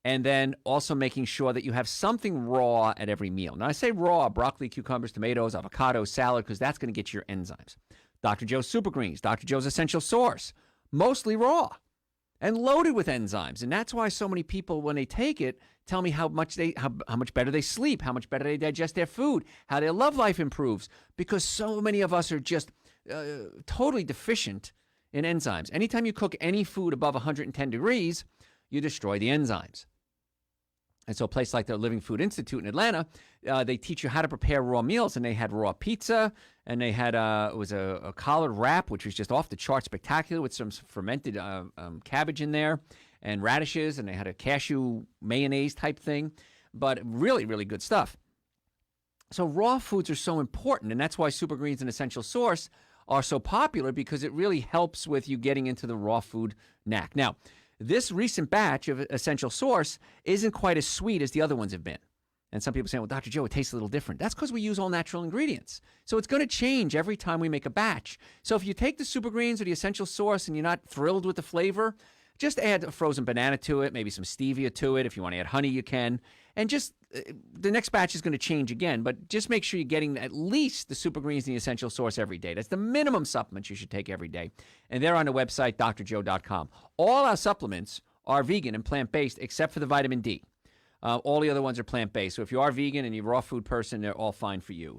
And then also making sure that you have something raw at every meal. Now, I say raw, broccoli, cucumbers, tomatoes, avocado, salad, because that's going to get your enzymes. Dr. Joe's Super Greens, Dr. Joe's Essential Source, mostly raw and loaded with enzymes. And that's why so many people, when they take it, tell me how much better they sleep, how much better they digest their food, how their love life improves, because so many of us are just totally deficient in enzymes. Anytime you cook any food above 110 degrees, you destroy the enzymes. And so a place like the Living Food Institute in Atlanta, they teach you how to prepare raw meals, and they had raw pizza, and they had it was a collard wrap, which was just off the chart spectacular with some fermented cabbage in there and radishes, and they had a cashew mayonnaise type thing, but really, really good stuff. So raw foods are so important, and that's why Super Greens and Essential Source are so popular, because it really helps with you getting into the raw food knack. Now, this recent batch of Essential Source isn't quite as sweet as the other ones have been. And some people say, well, Dr. Joe, it tastes a little different. That's because we use all natural ingredients. So it's going to change every time we make a batch. So if you take the Super Greens or the Essential Source and you're not thrilled with the flavor, just add a frozen banana to it, maybe some stevia to it. If you want to add honey, you can. And just the next batch is going to change again, but just make sure you're getting at least the Super Greens and the Essential Source every day. That's the minimum supplements you should take every day. And they're on the website, drjoe.com. All our supplements are vegan and plant-based except for the vitamin D. All the other ones are plant-based. So if you are vegan and you're a raw food person, they're all fine for you.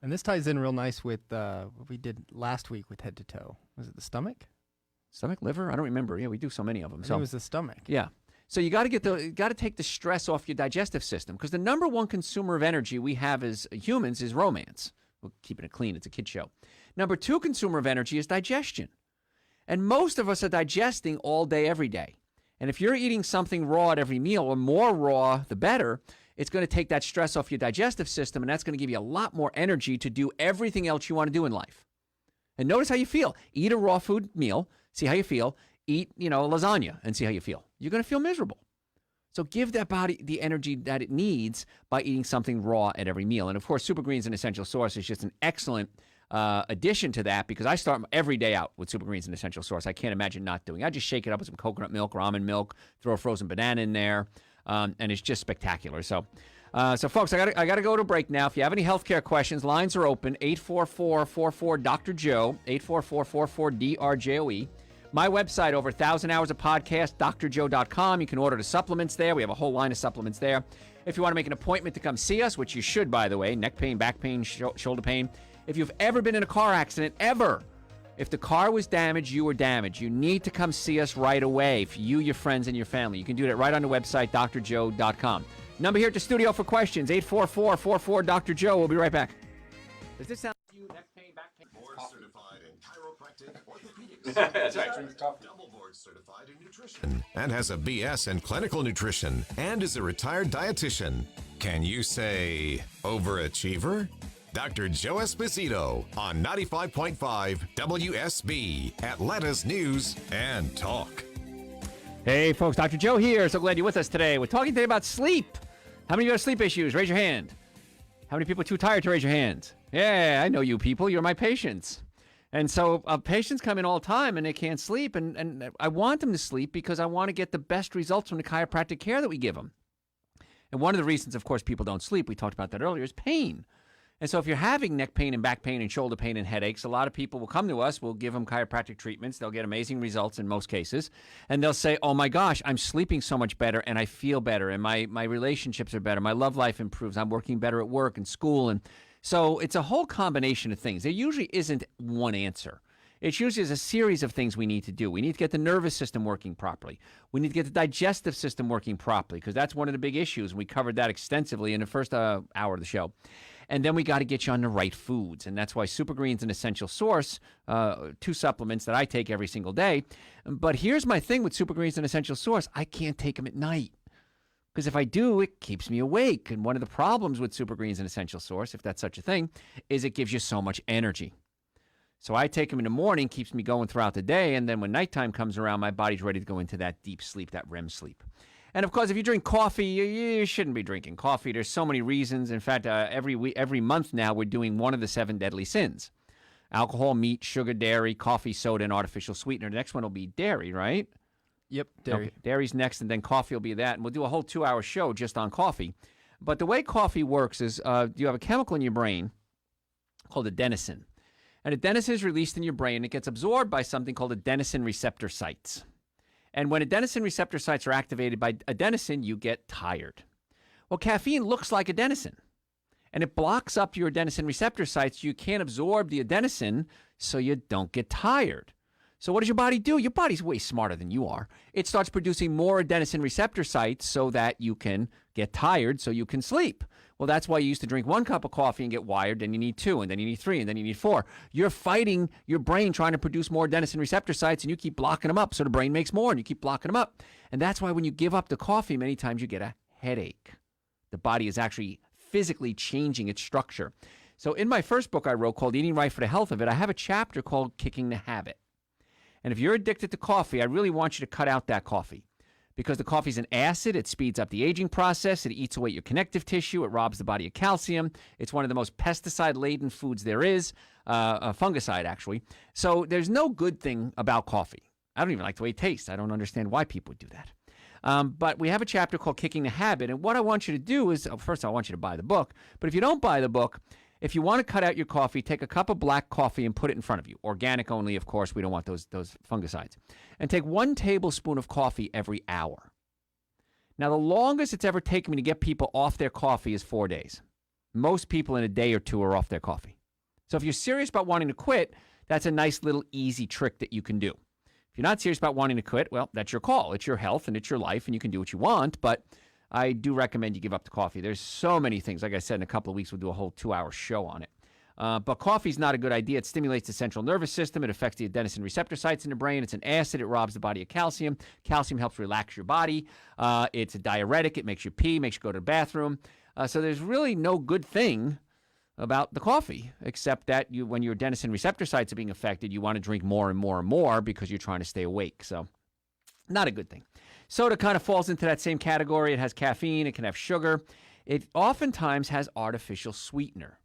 And this ties in real nice with what we did last week with Head to Toe. Was it the stomach? Stomach, liver? I don't remember. Yeah, we do so many of them. It was the stomach. Yeah. So you got to take the stress off your digestive system, because the number one consumer of energy we have as humans is romance. We're keeping it clean. It's a kid show. Number two consumer of energy is digestion. And most of us are digesting all day, every day. And if you're eating something raw at every meal, or more raw, the better, it's going to take that stress off your digestive system, and that's going to give you a lot more energy to do everything else you want to do in life. And notice how you feel. Eat a raw food meal, see how you feel. Eat, lasagna and see how you feel. You're going to feel miserable. So give that body the energy that it needs by eating something raw at every meal. And of course, Super Greens and Essential Source is just an excellent addition to that, because I start every day out with Super Greens and Essential Source. I can't imagine not doing it. I just shake it up with some coconut milk or almond milk, throw a frozen banana in there, and it's just spectacular. So folks, I got to go to break now. If you have any healthcare questions, lines are open. 844-44-Dr. Joe, 844-44-DRJOE. My website, over 1,000 hours of podcast, drjoe.com. You can order the supplements there. We have a whole line of supplements there. If you want to make an appointment to come see us, which you should, by the way, neck pain, back pain, shoulder pain. If you've ever been in a car accident, ever, if the car was damaged, you were damaged. You need to come see us right away for you, your friends, and your family. You can do that right on the website, drjoe.com. Number here at the studio for questions, 844-44-Dr. Joe. We'll be right back. Does this sound to you? Neck pain, back pain? Board certified in chiropractic orthopedics. That's right. Double board certified in nutrition. And has a BS in clinical nutrition. And is a retired dietitian. Can you say overachiever? Dr. Joe Esposito on 95.5 WSB, Atlanta's News and Talk. Hey, folks, Dr. Joe here. So glad you're with us today. We're talking today about sleep. How many of you have sleep issues? Raise your hand. How many people are too tired to raise your hands? Yeah, I know you people. You're my patients. And so patients come in all the time and they can't sleep. And I want them to sleep because I want to get the best results from the chiropractic care that we give them. And one of the reasons, of course, people don't sleep, we talked about that earlier, is pain. And so if you're having neck pain and back pain and shoulder pain and headaches, a lot of people will come to us. We'll give them chiropractic treatments. They'll get amazing results in most cases. And they'll say, oh, my gosh, I'm sleeping so much better and I feel better and my relationships are better. My love life improves. I'm working better at work and school. And so it's a whole combination of things. There usually isn't one answer. It's usually a series of things we need to do. We need to get the nervous system working properly. We need to get the digestive system working properly, because that's one of the big issues. We covered that extensively in the first hour of the show. And then we got to get you on the right foods. And that's why Super Greens and Essential Source, 2 supplements that I take every single day. But here's my thing with Super Greens and Essential Source. I can't take them at night, because if I do, it keeps me awake. And one of the problems with Super Greens and Essential Source, if that's such a thing, is it gives you so much energy. So I take them in the morning, keeps me going throughout the day. And then when nighttime comes around, my body's ready to go into that deep sleep, that REM sleep. And, of course, if you drink coffee, you shouldn't be drinking coffee. There's so many reasons. In fact, every month now we're doing one of the 7 deadly sins: alcohol, meat, sugar, dairy, coffee, soda, and artificial sweetener. The next one will be dairy, right? Yep, dairy. Okay, dairy's next, and then coffee will be that. And we'll do a whole 2-hour show just on coffee. But the way coffee works is you have a chemical in your brain called adenosine. And adenosine is released in your brain. It gets absorbed by something called adenosine receptor sites. And when adenosine receptor sites are activated by adenosine, you get tired. Well, caffeine looks like adenosine, and it blocks up your adenosine receptor sites. You can't absorb the adenosine, so you don't get tired. So what does your body do? Your body's way smarter than you are. It starts producing more adenosine receptor sites so that you can get tired, so you can sleep. Well, that's why you used to drink 1 cup of coffee and get wired, then you need 2, and then you need 3, and then you need 4. You're fighting your brain trying to produce more adenosine receptor sites, and you keep blocking them up, so the brain makes more, and you keep blocking them up. And that's why when you give up the coffee, many times you get a headache. The body is actually physically changing its structure. So in my first book I wrote called Eating Right for the Health of It, I have a chapter called Kicking the Habit. And if you're addicted to coffee, I really want you to cut out that coffee, because the coffee is an acid. It speeds up the aging process. It eats away your connective tissue. It robs the body of calcium. It's one of the most pesticide-laden foods there is, a fungicide, actually. So there's no good thing about coffee. I don't even like the way it tastes. I don't understand why people would do that. But we have a chapter called Kicking the Habit. And what I want you to do is, first, I want you to buy the book. But if you don't buy the book, if you want to cut out your coffee, take a cup of black coffee and put it in front of you. Organic only, of course. We don't want those fungicides. And take 1 tablespoon of coffee every hour. Now, the longest it's ever taken me to get people off their coffee is 4 days. Most people in a day or 2 are off their coffee. So if you're serious about wanting to quit, that's a nice little easy trick that you can do. If you're not serious about wanting to quit, well, that's your call. It's your health and it's your life, and you can do what you want, but I do recommend you give up the coffee. There's so many things. Like I said, in a couple of weeks, we'll do a whole 2-hour show on it. But coffee's not a good idea. It stimulates the central nervous system. It affects the adenosine receptor sites in the brain. It's an acid. It robs the body of calcium. Calcium helps relax your body. It's a diuretic. It makes you pee, makes you go to the bathroom. So there's really no good thing about the coffee, except that when your adenosine receptor sites are being affected, you want to drink more and more and more because you're trying to stay awake. So Not a good thing. Soda kind of falls into that same category. It has caffeine. It can have sugar. It oftentimes has artificial sweetener.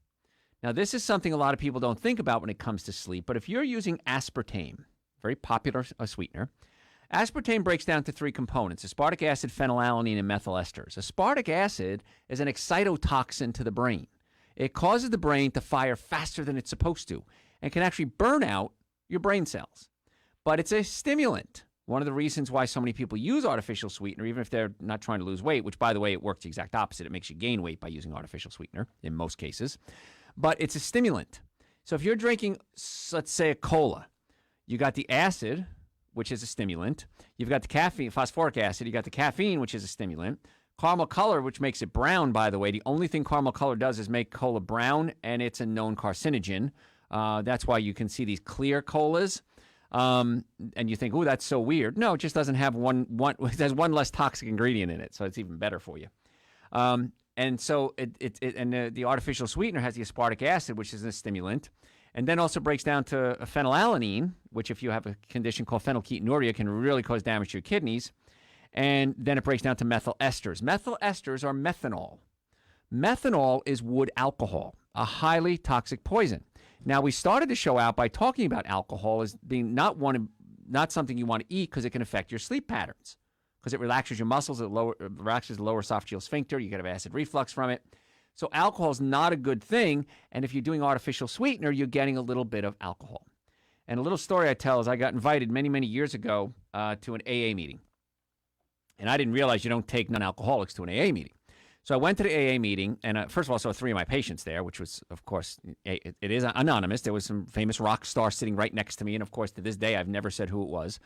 Now, this is something a lot of people don't think about when it comes to sleep, but if you're using aspartame, very popular sweetener, aspartame breaks down to three components: aspartic acid, phenylalanine, and methyl esters. Aspartic acid is an excitotoxin to the brain. It causes the brain to fire faster than it's supposed to and can actually burn out your brain cells. But it's a stimulant. One of the reasons why so many people use artificial sweetener, even if they're not trying to lose weight, which, by the way, it works the exact opposite. It makes you gain weight by using artificial sweetener in most cases. But it's a stimulant. So if you're drinking, let's say, a cola, you got the acid, which is a stimulant. You've got the caffeine, phosphoric acid. You got the caffeine, which is a stimulant. Caramel color, which makes it brown, by the way. The only thing caramel color does is make cola brown, and it's a known carcinogen. That's why you can see these clear colas. And you think, oh, that's so weird. No, it just doesn't have it has one less toxic ingredient in it, so it's even better for you. And so the artificial sweetener has the aspartic acid, which is a stimulant, and then also breaks down to phenylalanine, which if you have a condition called phenylketonuria can really cause damage to your kidneys. And then it breaks down to methyl esters. Methyl esters are methanol. Methanol is wood alcohol, a highly toxic poison. Now, we started the show out by talking about alcohol as being not something you want to eat because it can affect your sleep patterns, because it relaxes your muscles, it relaxes the lower esophageal sphincter, you get acid reflux from it. So alcohol is not a good thing, and if you're doing artificial sweetener, you're getting a little bit of alcohol. And a little story I tell is I got invited many, many years ago to an AA meeting, and I didn't realize you don't take non-alcoholics to an AA meeting. So I went to the AA meeting, and first of all, I saw three of my patients there, which was, of course, it is anonymous. There was some famous rock star sitting right next to me, and of course, to this day, I've never said who it was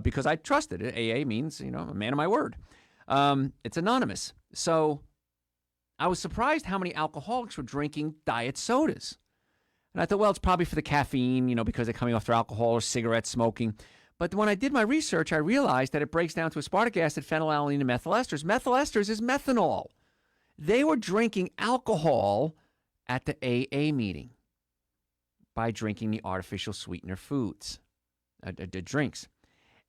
because I trusted it. AA means, a man of my word. It's anonymous. So I was surprised how many alcoholics were drinking diet sodas. And I thought, well, it's probably for the caffeine, because they're coming off their alcohol or cigarette smoking. But when I did my research, I realized that it breaks down to aspartic acid, phenylalanine, and methyl esters. Methyl esters is methanol. They were drinking alcohol at the AA meeting by drinking the artificial sweetener foods, the drinks.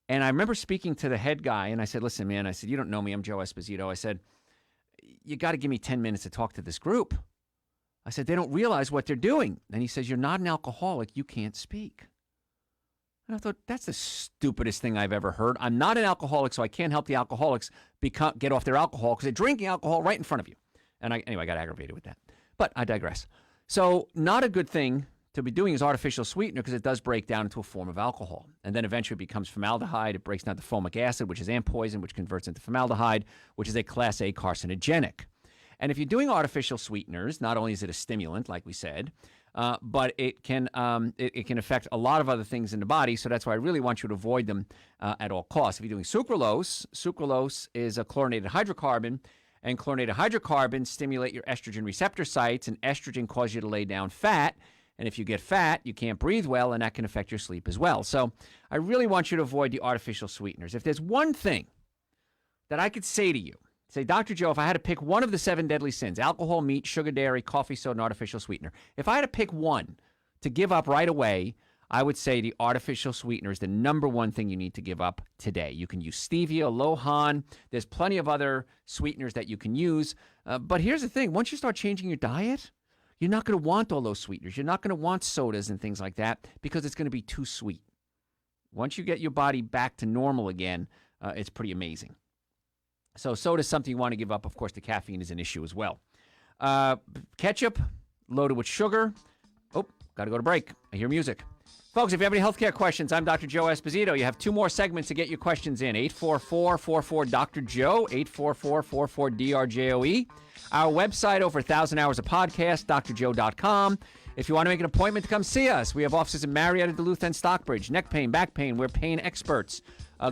And I remember speaking to the head guy, and I said, listen, man, I said, you don't know me. I'm Joe Esposito. I said, you got to give me 10 minutes to talk to this group. I said, they don't realize what they're doing. And he says, you're not an alcoholic. You can't speak. And I thought, that's the stupidest thing I've ever heard. I'm not an alcoholic, so I can't help the alcoholics get off their alcohol because they're drinking alcohol right in front of you. And I got aggravated with that. But I digress. So not a good thing to be doing is artificial sweetener because it does break down into a form of alcohol. And then eventually it becomes formaldehyde. It breaks down to formic acid, which is ant poison, which converts into formaldehyde, which is a class A carcinogenic. And if you're doing artificial sweeteners, not only is it a stimulant, like we said, but it can affect a lot of other things in the body. So that's why I really want you to avoid them at all costs. If you're doing sucralose is a chlorinated hydrocarbon, and chlorinated hydrocarbons stimulate your estrogen receptor sites, and estrogen causes you to lay down fat. And if you get fat, you can't breathe well, and that can affect your sleep as well. So I really want you to avoid the artificial sweeteners. If there's one thing that I could say to you, say, Dr. Joe, if I had to pick one of the 7 deadly sins, alcohol, meat, sugar, dairy, coffee, soda, and artificial sweetener, if I had to pick one to give up right away, I would say the artificial sweetener is the number one thing you need to give up today. You can use stevia, lohan. There's plenty of other sweeteners that you can use. But here's the thing. Once you start changing your diet, you're not going to want all those sweeteners. You're not going to want sodas and things like that because it's going to be too sweet. Once you get your body back to normal again, it's pretty amazing. So soda is something you want to give up. Of course, the caffeine is an issue as well. Ketchup, loaded with sugar. Oh, got to go to break. I hear music. Folks, if you have any healthcare questions, I'm Dr. Joe Esposito. You have 2 more segments to get your questions in. 844-44-DR-JOE, 844-44-DRJOE. Our website, over 1,000 hours of podcast, drjoe.com. If you want to make an appointment to come see us, we have offices in Marietta, Duluth, and Stockbridge. Neck pain, back pain, we're pain experts.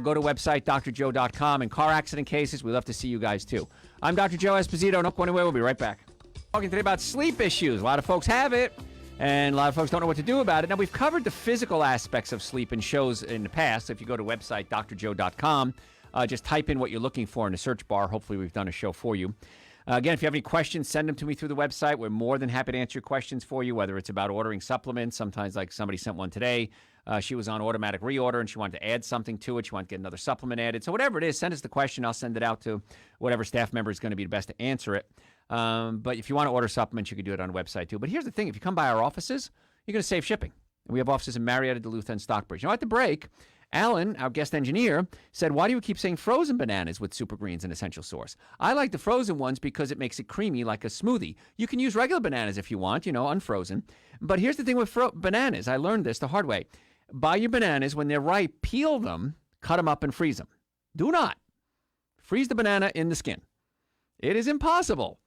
Go to website, drjoe.com. And car accident cases, we love to see you guys, too. I'm Dr. Joe Esposito. Don't go anywhere. We'll be right back. Talking today about sleep issues. A lot of folks have it, and a lot of folks don't know what to do about it. Now, we've covered the physical aspects of sleep in shows in the past. If you go to website, drjoe.com, just type in what you're looking for in the search bar. Hopefully, we've done a show for you. Again, if you have any questions, send them to me through the website. We're more than happy to answer your questions for you, whether it's about ordering supplements. Sometimes, like somebody sent one today. She was on automatic reorder, and she wanted to add something to it. She wanted to get another supplement added. So whatever it is, send us the question. I'll send it out to whatever staff member is going to be the best to answer it. But if you want to order supplements, you can do it on the website, too. But here's the thing. If you come by our offices, you're going to save shipping. We have offices in Marietta, Duluth, and Stockbridge. At the break, Alan, our guest engineer, said, why do you keep saying frozen bananas with super greens and essential source? I like the frozen ones because it makes it creamy like a smoothie. You can use regular bananas if you want, unfrozen. But here's the thing with bananas. I learned this the hard way. Buy your bananas. When they're ripe, peel them, cut them up, and freeze them. Do not freeze the banana in the skin. It is impossible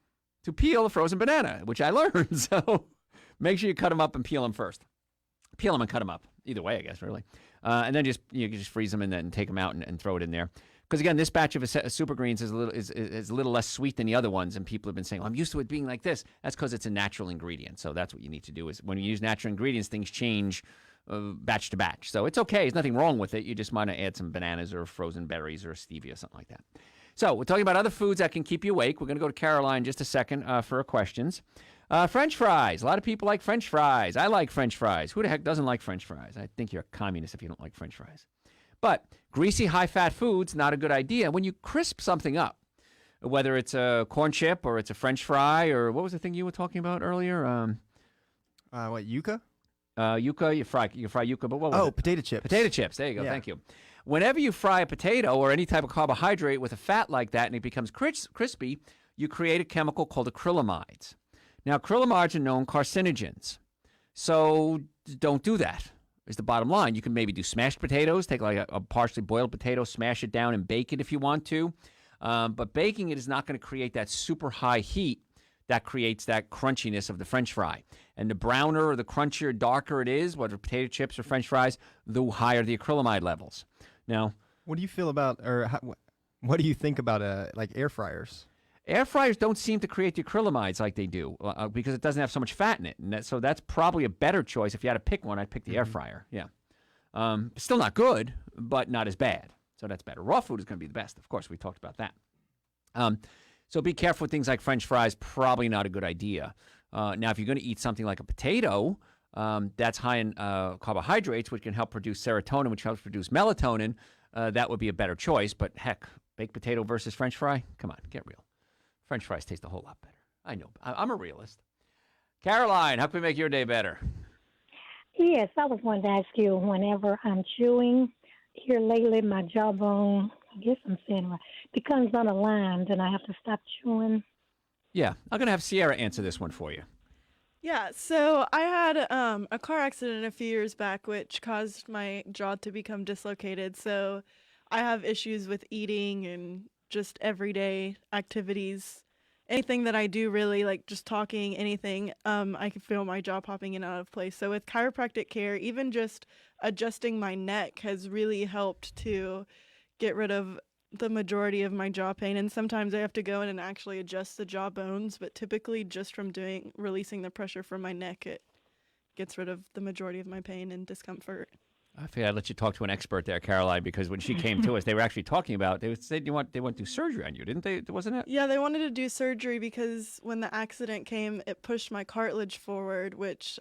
to peel a frozen banana, which I learned. So make sure you cut them up and peel them first. Peel them and cut them up. Either way, I guess, really. And then you can just freeze them and then take them out and throw it in there. Because, again, this batch of super greens is a little less sweet than the other ones, and people have been saying, I'm used to it being like this. That's because it's a natural ingredient. So that's what you need to do is when you use natural ingredients, things change batch to batch. So it's okay. There's nothing wrong with it. You just want to add some bananas or frozen berries or stevia or something like that. So we're talking about other foods that can keep you awake. We're going to go to Caroline in just a second for her questions. French fries. A lot of people like French fries. I like French fries. Who the heck doesn't like French fries? I think you're a communist if you don't like French fries. But greasy, high-fat foods, not a good idea. When you crisp something up, whether it's a corn chip or it's a French fry or what was the thing you were talking about earlier? Yuca? Yuca, you fry yuca, but what was it? Potato chips. Potato chips. There you go. Yeah. Thank you. Whenever you fry a potato or any type of carbohydrate with a fat like that and it becomes crispy, you create a chemical called acrylamides. Now, acrylamides are known carcinogens, so don't do that is the bottom line. You can maybe do smashed potatoes, take like a partially boiled potato, smash it down and bake it if you want to, but baking it is not going to create that super high heat that creates that crunchiness of the French fry. And the browner or the crunchier, darker it is, whether potato chips or French fries, the higher the acrylamide levels. Now, what do you feel about, what do you think about like air fryers? Air fryers don't seem to create the acrylamides like they do because it doesn't have so much fat in it. And so that's probably a better choice. If you had to pick one, I'd pick the air fryer. Yeah. Still not good, but not as bad. So that's better. Raw food is going to be the best. Of course, we talked about that. So be careful with things like French fries. Probably not a good idea. Now, if you're going to eat something like a potato, that's high in carbohydrates, which can help produce serotonin, which helps produce melatonin, that would be a better choice. But heck, baked potato versus French fry? Come on, get real. French fries taste a whole lot better. I know. I'm a realist. Caroline, how can we make your day better? Yes, I was wanting to ask you, whenever I'm chewing, here lately my jawbone, I guess I'm saying it right, becomes unaligned and I have to stop chewing. Yeah, I'm going to have Sierra answer this one for you. Yeah, so I had a car accident a few years back which caused my jaw to become dislocated. So I have issues with eating and just everyday activities. Anything that I do, really, like just talking, anything, I can feel my jaw popping in and out of place. So with chiropractic care, even just adjusting my neck has really helped to get rid of the majority of my jaw pain. And sometimes I have to go in and actually adjust the jaw bones, but typically just from releasing the pressure from my neck, it gets rid of the majority of my pain and discomfort. I figured I'd let you talk to an expert there, Caroline, because when she came to us, they were actually talking about, they said they want to do surgery on you, didn't they? Wasn't it? Yeah, they wanted to do surgery because when the accident came, it pushed my cartilage forward, which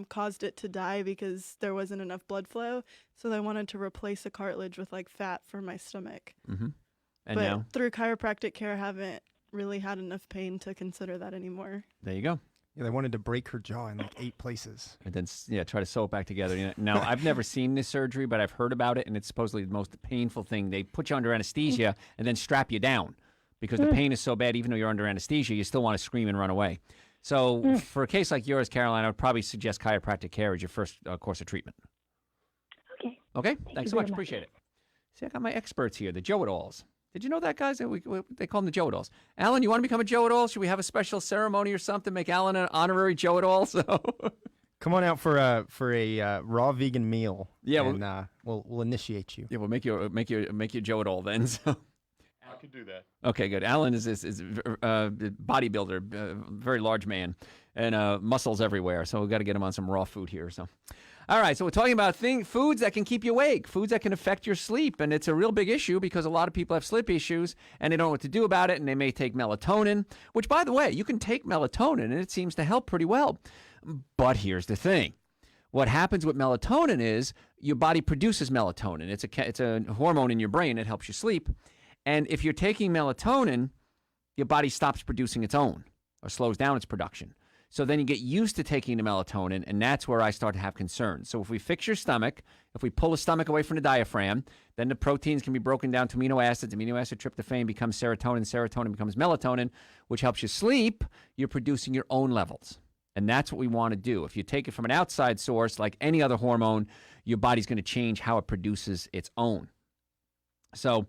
caused it to die because there wasn't enough blood flow. So they wanted to replace the cartilage with like fat for my stomach. Mm-hmm. And but now? Through chiropractic care, I haven't really had enough pain to consider that anymore. There you go. Yeah, they wanted to break her jaw in like 8 places. And then, try to sew it back together. Now, I've never seen this surgery, but I've heard about it, and it's supposedly the most painful thing. They put you under anesthesia and then strap you down because the pain is so bad, even though you're under anesthesia, you still want to scream and run away. So for a case like yours, Caroline, I would probably suggest chiropractic care as your first course of treatment. Okay. Okay? Thanks so much. Appreciate it. See, I got my experts here, the Joe-it-alls. Did you know that, guys? They call them the Joe-it-alls. Alan, you want to become a Joe-it-all? Should we have a special ceremony or something? Make Alan an honorary Joe-it-all? So come on out for a raw vegan meal. Yeah, and we'll initiate you. Yeah, we'll make you Joe-it-all then. So I can do that. Okay, good. Alan is bodybuilder, very large man, and muscles everywhere. So we've got to get him on some raw food here. So, All right, so we're talking about foods that can keep you awake, foods that can affect your sleep, and it's a real big issue because a lot of people have sleep issues and they don't know what to do about it, and they may take melatonin, which, by the way, you can take melatonin and it seems to help pretty well. But here's the thing. What happens with melatonin is your body produces melatonin. It's a hormone in your brain that helps you sleep. And if you're taking melatonin, your body stops producing its own or slows down its production. So then you get used to taking the melatonin, and that's where I start to have concerns. So if we fix your stomach, if we pull the stomach away from the diaphragm, then the proteins can be broken down to amino acids. Amino acid tryptophan becomes serotonin. Serotonin becomes melatonin, which helps you sleep. You're producing your own levels. And that's what we want to do. If you take it from an outside source, like any other hormone, your body's going to change how it produces its own. So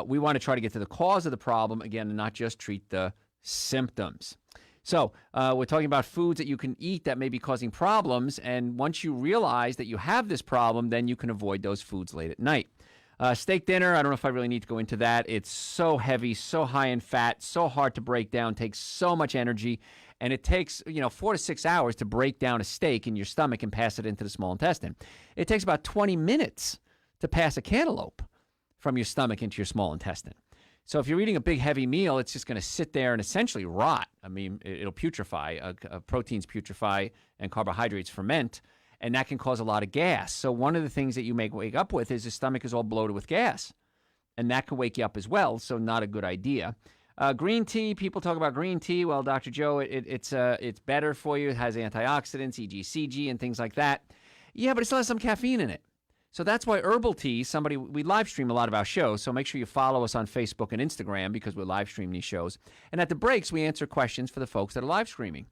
we want to try to get to the cause of the problem, again, and not just treat the symptoms. So we're talking about foods that you can eat that may be causing problems. And once you realize that you have this problem, then you can avoid those foods late at night. Steak dinner, I don't know if I really need to go into that. It's so heavy, so high in fat, so hard to break down, takes so much energy. And it takes, 4 to 6 hours to break down a steak in your stomach and pass it into the small intestine. It takes about 20 minutes to pass a cantaloupe from your stomach into your small intestine. So if you're eating a big, heavy meal, it's just going to sit there and essentially rot. I mean, it'll putrefy. Proteins putrefy and carbohydrates ferment, and that can cause a lot of gas. So one of the things that you may wake up with is the stomach is all bloated with gas, and that can wake you up as well, so not a good idea. Green tea, people talk about green tea. Well, Dr. Joe, it's better for you. It has antioxidants, e.g. CG, and things like that. Yeah, but it still has some caffeine in it. So that's why herbal tea, we live stream a lot of our shows, so make sure you follow us on Facebook and Instagram because we live stream these shows. And at the breaks, we answer questions for the folks that are live streaming.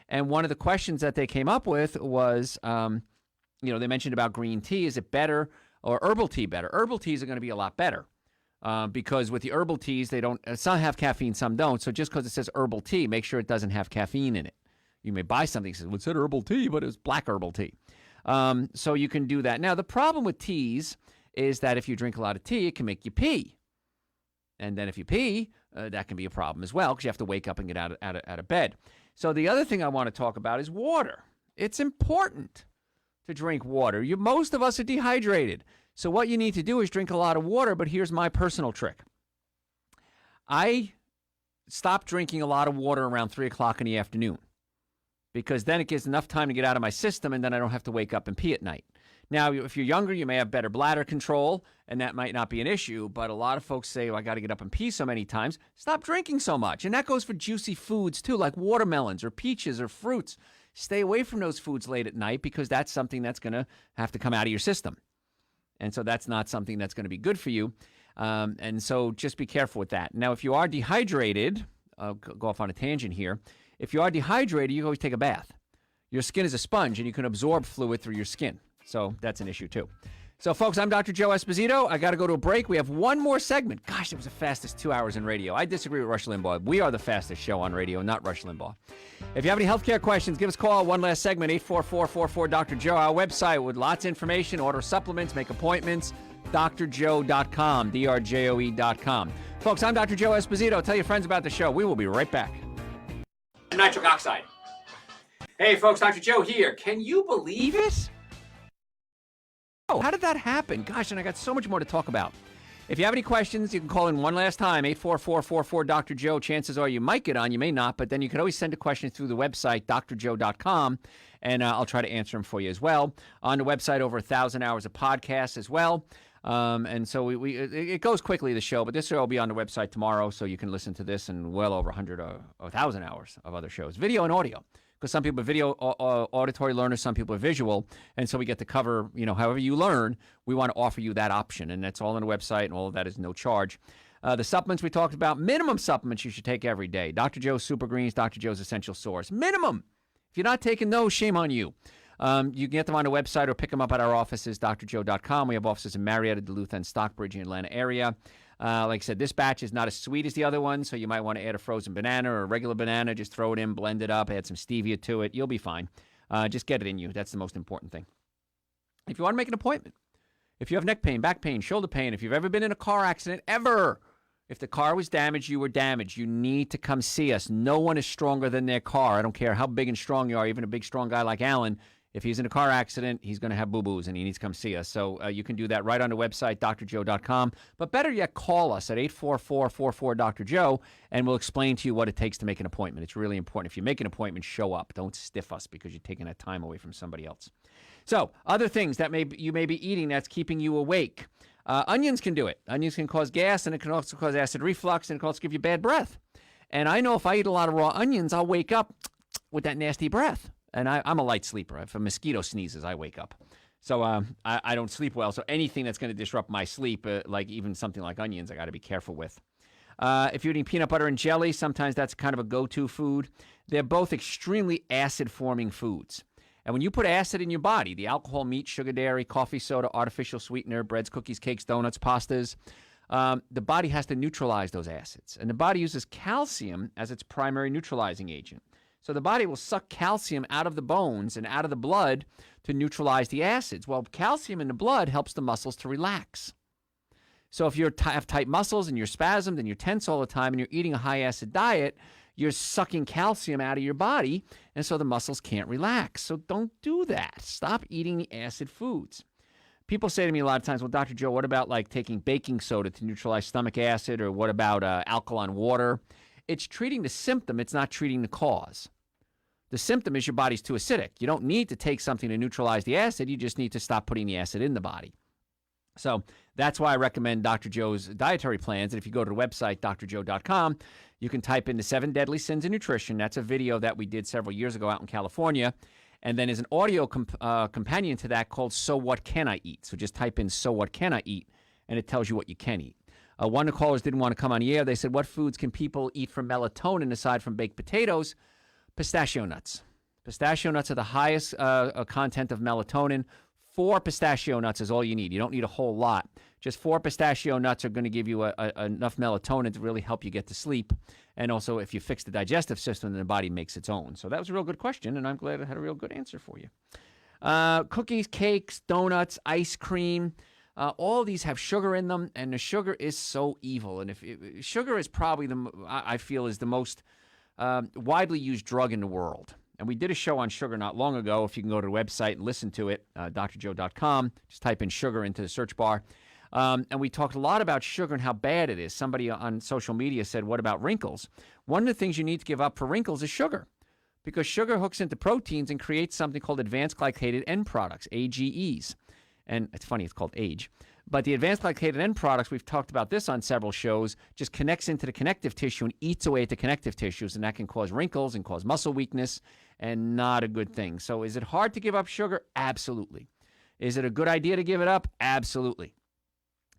And one of the questions that they came up with was, they mentioned about green tea. Is it better or herbal tea better? Herbal teas are going to be a lot better because with the herbal teas, some have caffeine, some don't. So just because it says herbal tea, make sure it doesn't have caffeine in it. You may buy something that says, well, it said herbal tea, but it's black herbal tea. So you can do that. Now, the problem with teas is that if you drink a lot of tea, it can make you pee. And then if you pee, that can be a problem as well because you have to wake up and get out of bed. So the other thing I want to talk about is water. It's important to drink water. Most of us are dehydrated. So what you need to do is drink a lot of water, but here's my personal trick. I stop drinking a lot of water around 3 o'clock in the afternoon, because then it gives enough time to get out of my system, and then I don't have to wake up and pee at night. Now, if you're younger, you may have better bladder control, and that might not be an issue, but a lot of folks say, I got to get up and pee so many times. Stop drinking so much. And that goes for juicy foods, too, like watermelons or peaches or fruits. Stay away from those foods late at night because that's something that's going to have to come out of your system. And so that's not something that's going to be good for you. And so just be careful with that. Now, if you are dehydrated, I'll go off on a tangent here. If you are dehydrated, you can always take a bath. Your skin is a sponge, and you can absorb fluid through your skin. So that's an issue, too. So, folks, I'm Dr. Joe Esposito. I got to go to a break. We have one more segment. Gosh, it was the fastest 2 hours in radio. I disagree with Rush Limbaugh. We are the fastest show on radio, not Rush Limbaugh. If you have any healthcare questions, give us a call. One last segment, 844-44-Dr. Joe. Our website with lots of information, order supplements, make appointments, drjoe.com, drjoe.com. Folks, I'm Dr. Joe Esposito. Tell your friends about the show. We will be right back. Nitric oxide. Hey, folks, Dr. Joe here. Can you believe it? Oh, how did that happen? Gosh, and I got so much more to talk about. If you have any questions, you can call in one last time, 844-44-Dr. Joe. Chances are you might get on, you may not, but then you can always send a question through the website, drjoe.com, and I'll try to answer them for you as well. On the website, over 1,000 hours of podcasts as well. And so it goes quickly, the show, but this show will be on the website tomorrow, so you can listen to this and well over 100 or 1,000 hours of other shows, video and audio, because some people are video auditory learners, some people are visual, and so we get to cover, however you learn, we want to offer you that option, and that's all on the website, and all of that is no charge. The supplements we talked about, minimum supplements you should take every day. Dr. Joe's Super Greens, Dr. Joe's Essential Source, minimum. If you're not taking those, shame on you. You can get them on the website or pick them up at our offices, drjoe.com. We have offices in Marietta, Duluth, and Stockbridge in the Atlanta area. Like I said, this batch is not as sweet as the other one, so you might want to add a frozen banana or a regular banana. Just throw it in, blend it up, add some stevia to it. You'll be fine. Just get it in you. That's the most important thing. If you want to make an appointment, if you have neck pain, back pain, shoulder pain, if you've ever been in a car accident, ever, if the car was damaged, you were damaged, you need to come see us. No one is stronger than their car. I don't care how big and strong you are, even a big, strong guy like Alan. If he's in a car accident, he's going to have boo-boos and he needs to come see us. So you can do that right on the website, drjoe.com. But better yet, call us at 844-44-DR-JOE, and we'll explain to you what it takes to make an appointment. It's really important. If you make an appointment, show up. Don't stiff us because you're taking that time away from somebody else. So other things that you may be eating that's keeping you awake. Onions can do it. Onions can cause gas, and it can also cause acid reflux, and it can also give you bad breath. And I know if I eat a lot of raw onions, I'll wake up with that nasty breath. And I'm a light sleeper. If a mosquito sneezes, I wake up. So I don't sleep well. So anything that's going to disrupt my sleep, like even something like onions, I got to be careful with. If you're eating peanut butter and jelly, sometimes that's kind of a go-to food. They're both extremely acid-forming foods. And when you put acid in your body, the alcohol, meat, sugar, dairy, coffee, soda, artificial sweetener, breads, cookies, cakes, donuts, pastas, the body has to neutralize those acids. And the body uses calcium as its primary neutralizing agent. So the body will suck calcium out of the bones and out of the blood to neutralize the acids. Well, calcium in the blood helps the muscles to relax. So if you have tight muscles and you're spasmed and you're tense all the time and you're eating a high-acid diet, you're sucking calcium out of your body, and so the muscles can't relax. So don't do that. Stop eating the acid foods. People say to me a lot of times, well, Dr. Joe, what about like taking baking soda to neutralize stomach acid, or what about alkaline water? It's treating the symptom. It's not treating the cause. The symptom is your body's too acidic. You don't need to take something to neutralize the acid. You just need to stop putting the acid in the body. So that's why I recommend Dr. Joe's dietary plans. And if you go to the website, drjoe.com, you can type in the 7 Deadly Sins of Nutrition. That's a video that we did several years ago out in California. And then there's an audio companion to that called So What Can I Eat? So just type in So What Can I Eat? And it tells you what you can eat. One of the callers didn't want to come on the air. They said, what foods can people eat for melatonin aside from baked potatoes? Pistachio nuts. Pistachio nuts are the highest content of melatonin. 4 pistachio nuts is all you need. You don't need a whole lot. Just 4 pistachio nuts are going to give you enough melatonin to really help you get to sleep. And also, if you fix the digestive system, then the body makes its own. So that was a real good question, and I'm glad I had a real good answer for you. Cookies, cakes, donuts, ice cream, all these have sugar in them, and the sugar is so evil. And sugar is probably, I feel, is the most widely used drug in the world. And we did a show on sugar not long ago. If you can go to the website and listen to it, drjoe.com, just type in sugar into the search bar. And we talked a lot about sugar and how bad it is. Somebody on social media said, what about wrinkles? One of the things you need to give up for wrinkles is sugar, because sugar hooks into proteins and creates something called advanced glycated end products, AGEs. And it's funny, it's called age. But the advanced glycated end products, we've talked about this on several shows, just connects into the connective tissue and eats away at the connective tissues, and that can cause wrinkles and cause muscle weakness, and not a good thing. So is it hard to give up sugar? Absolutely. Is it a good idea to give it up? Absolutely.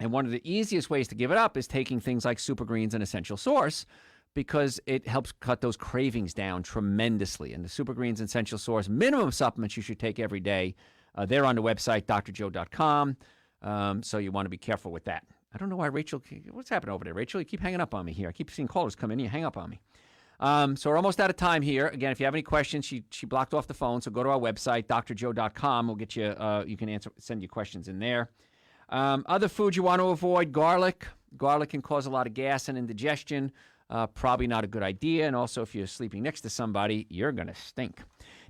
And one of the easiest ways to give it up is taking things like Super Greens and Essential Source, because it helps cut those cravings down tremendously. And the Super Greens and Essential Source minimum supplements you should take every day, they're on the website, drjoe.com. So you want to be careful with that. I don't know why Rachel, what's happening over there? Rachel, you keep hanging up on me here. I keep seeing callers come in and you hang up on me. So we're almost out of time here. Again, if you have any questions, she blocked off the phone. So go to our website, drjoe.com. We'll get you, you can send your questions in there. Other foods you want to avoid, garlic. Garlic can cause a lot of gas and indigestion. Probably not a good idea. And also, if you're sleeping next to somebody, you're going to stink.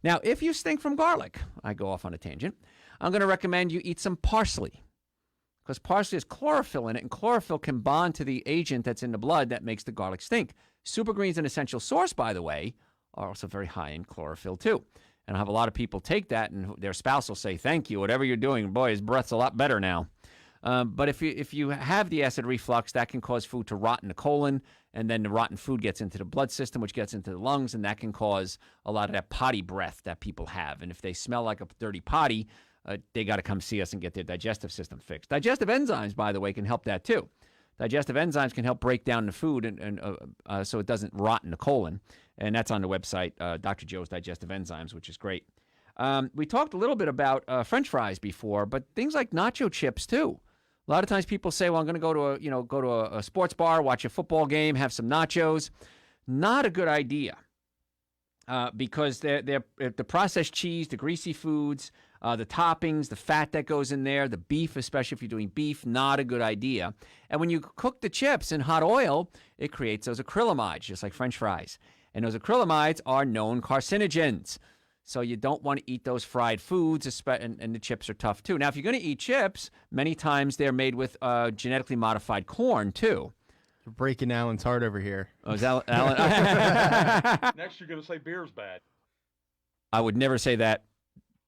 Now, if you stink from garlic, I go off on a tangent, I'm going to recommend you eat some parsley, because parsley has chlorophyll in it, and chlorophyll can bond to the agent that's in the blood that makes the garlic stink. Super Greens and Essential Source, by the way, are also very high in chlorophyll, too. And I have a lot of people take that, and their spouse will say, thank you, whatever you're doing. Boy, his breath's a lot better now. But if you have the acid reflux, that can cause food to rot in the colon, and then the rotten food gets into the blood system, which gets into the lungs, and that can cause a lot of that potty breath that people have. And if they smell like a dirty potty, they got to come see us and get their digestive system fixed. Digestive enzymes, by the way, can help that too. Digestive enzymes can help break down the food and so it doesn't rot in the colon. And that's on the website, Dr. Joe's Digestive Enzymes, which is great. We talked a little bit about French fries before, but things like nacho chips too. A lot of times people say, well, I'm going to go to a sports bar, watch a football game, have some nachos. Not a good idea. Because they're the processed cheese, the greasy foods, the toppings, the fat that goes in there, the beef, especially if you're doing beef, not a good idea. And when you cook the chips in hot oil, it creates those acrylamides, just like French fries. And those acrylamides are known carcinogens. So you don't want to eat those fried foods, and the chips are tough too. Now, if you're going to eat chips, many times they're made with genetically modified corn too. You're breaking Alan's heart over here. Oh, is Alan? Alan? Next, you're going to say beer's bad. I would never say that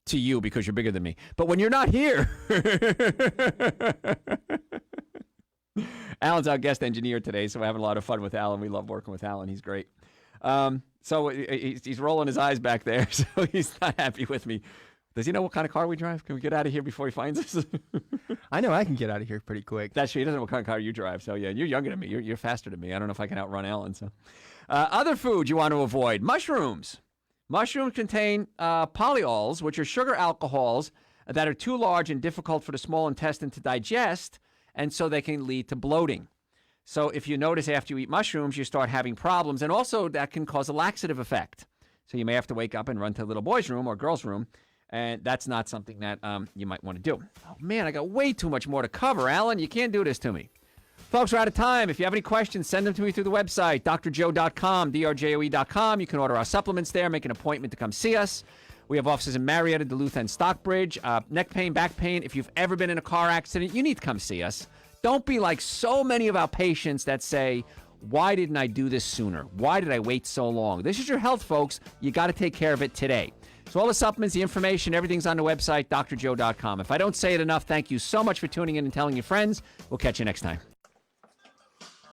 to you because you're bigger than me. But when you're not here, Alan's our guest engineer today, so we're having a lot of fun with Alan. We love working with Alan. He's great. So he's rolling his eyes back there, so he's not happy with me. Does he know what kind of car we drive? Can we get out of here before he finds us? I know I can get out of here pretty quick. That's true. He doesn't know what kind of car you drive. So, yeah, you're younger than me. You're faster than me. I don't know if I can outrun Alan. So, other foods you want to avoid. Mushrooms. Mushrooms contain polyols, which are sugar alcohols that are too large and difficult for the small intestine to digest, and so they can lead to bloating. So if you notice after you eat mushrooms, you start having problems, and also that can cause a laxative effect. So you may have to wake up and run to the little boy's room or girl's room, and that's not something that you might want to do. Oh, man, I got way too much more to cover, Alan. You can't do this to me. Folks, we're out of time. If you have any questions, send them to me through the website, drjoe.com, drjoe.com. You can order our supplements there, make an appointment to come see us. We have offices in Marietta, Duluth, and Stockbridge. Neck pain, back pain. If you've ever been in a car accident, you need to come see us. Don't be like so many of our patients that say, why didn't I do this sooner? Why did I wait so long? This is your health, folks. You got to take care of it today. So all the supplements, the information, everything's on the website, drjoe.com. If I don't say it enough, thank you so much for tuning in and telling your friends. We'll catch you next time.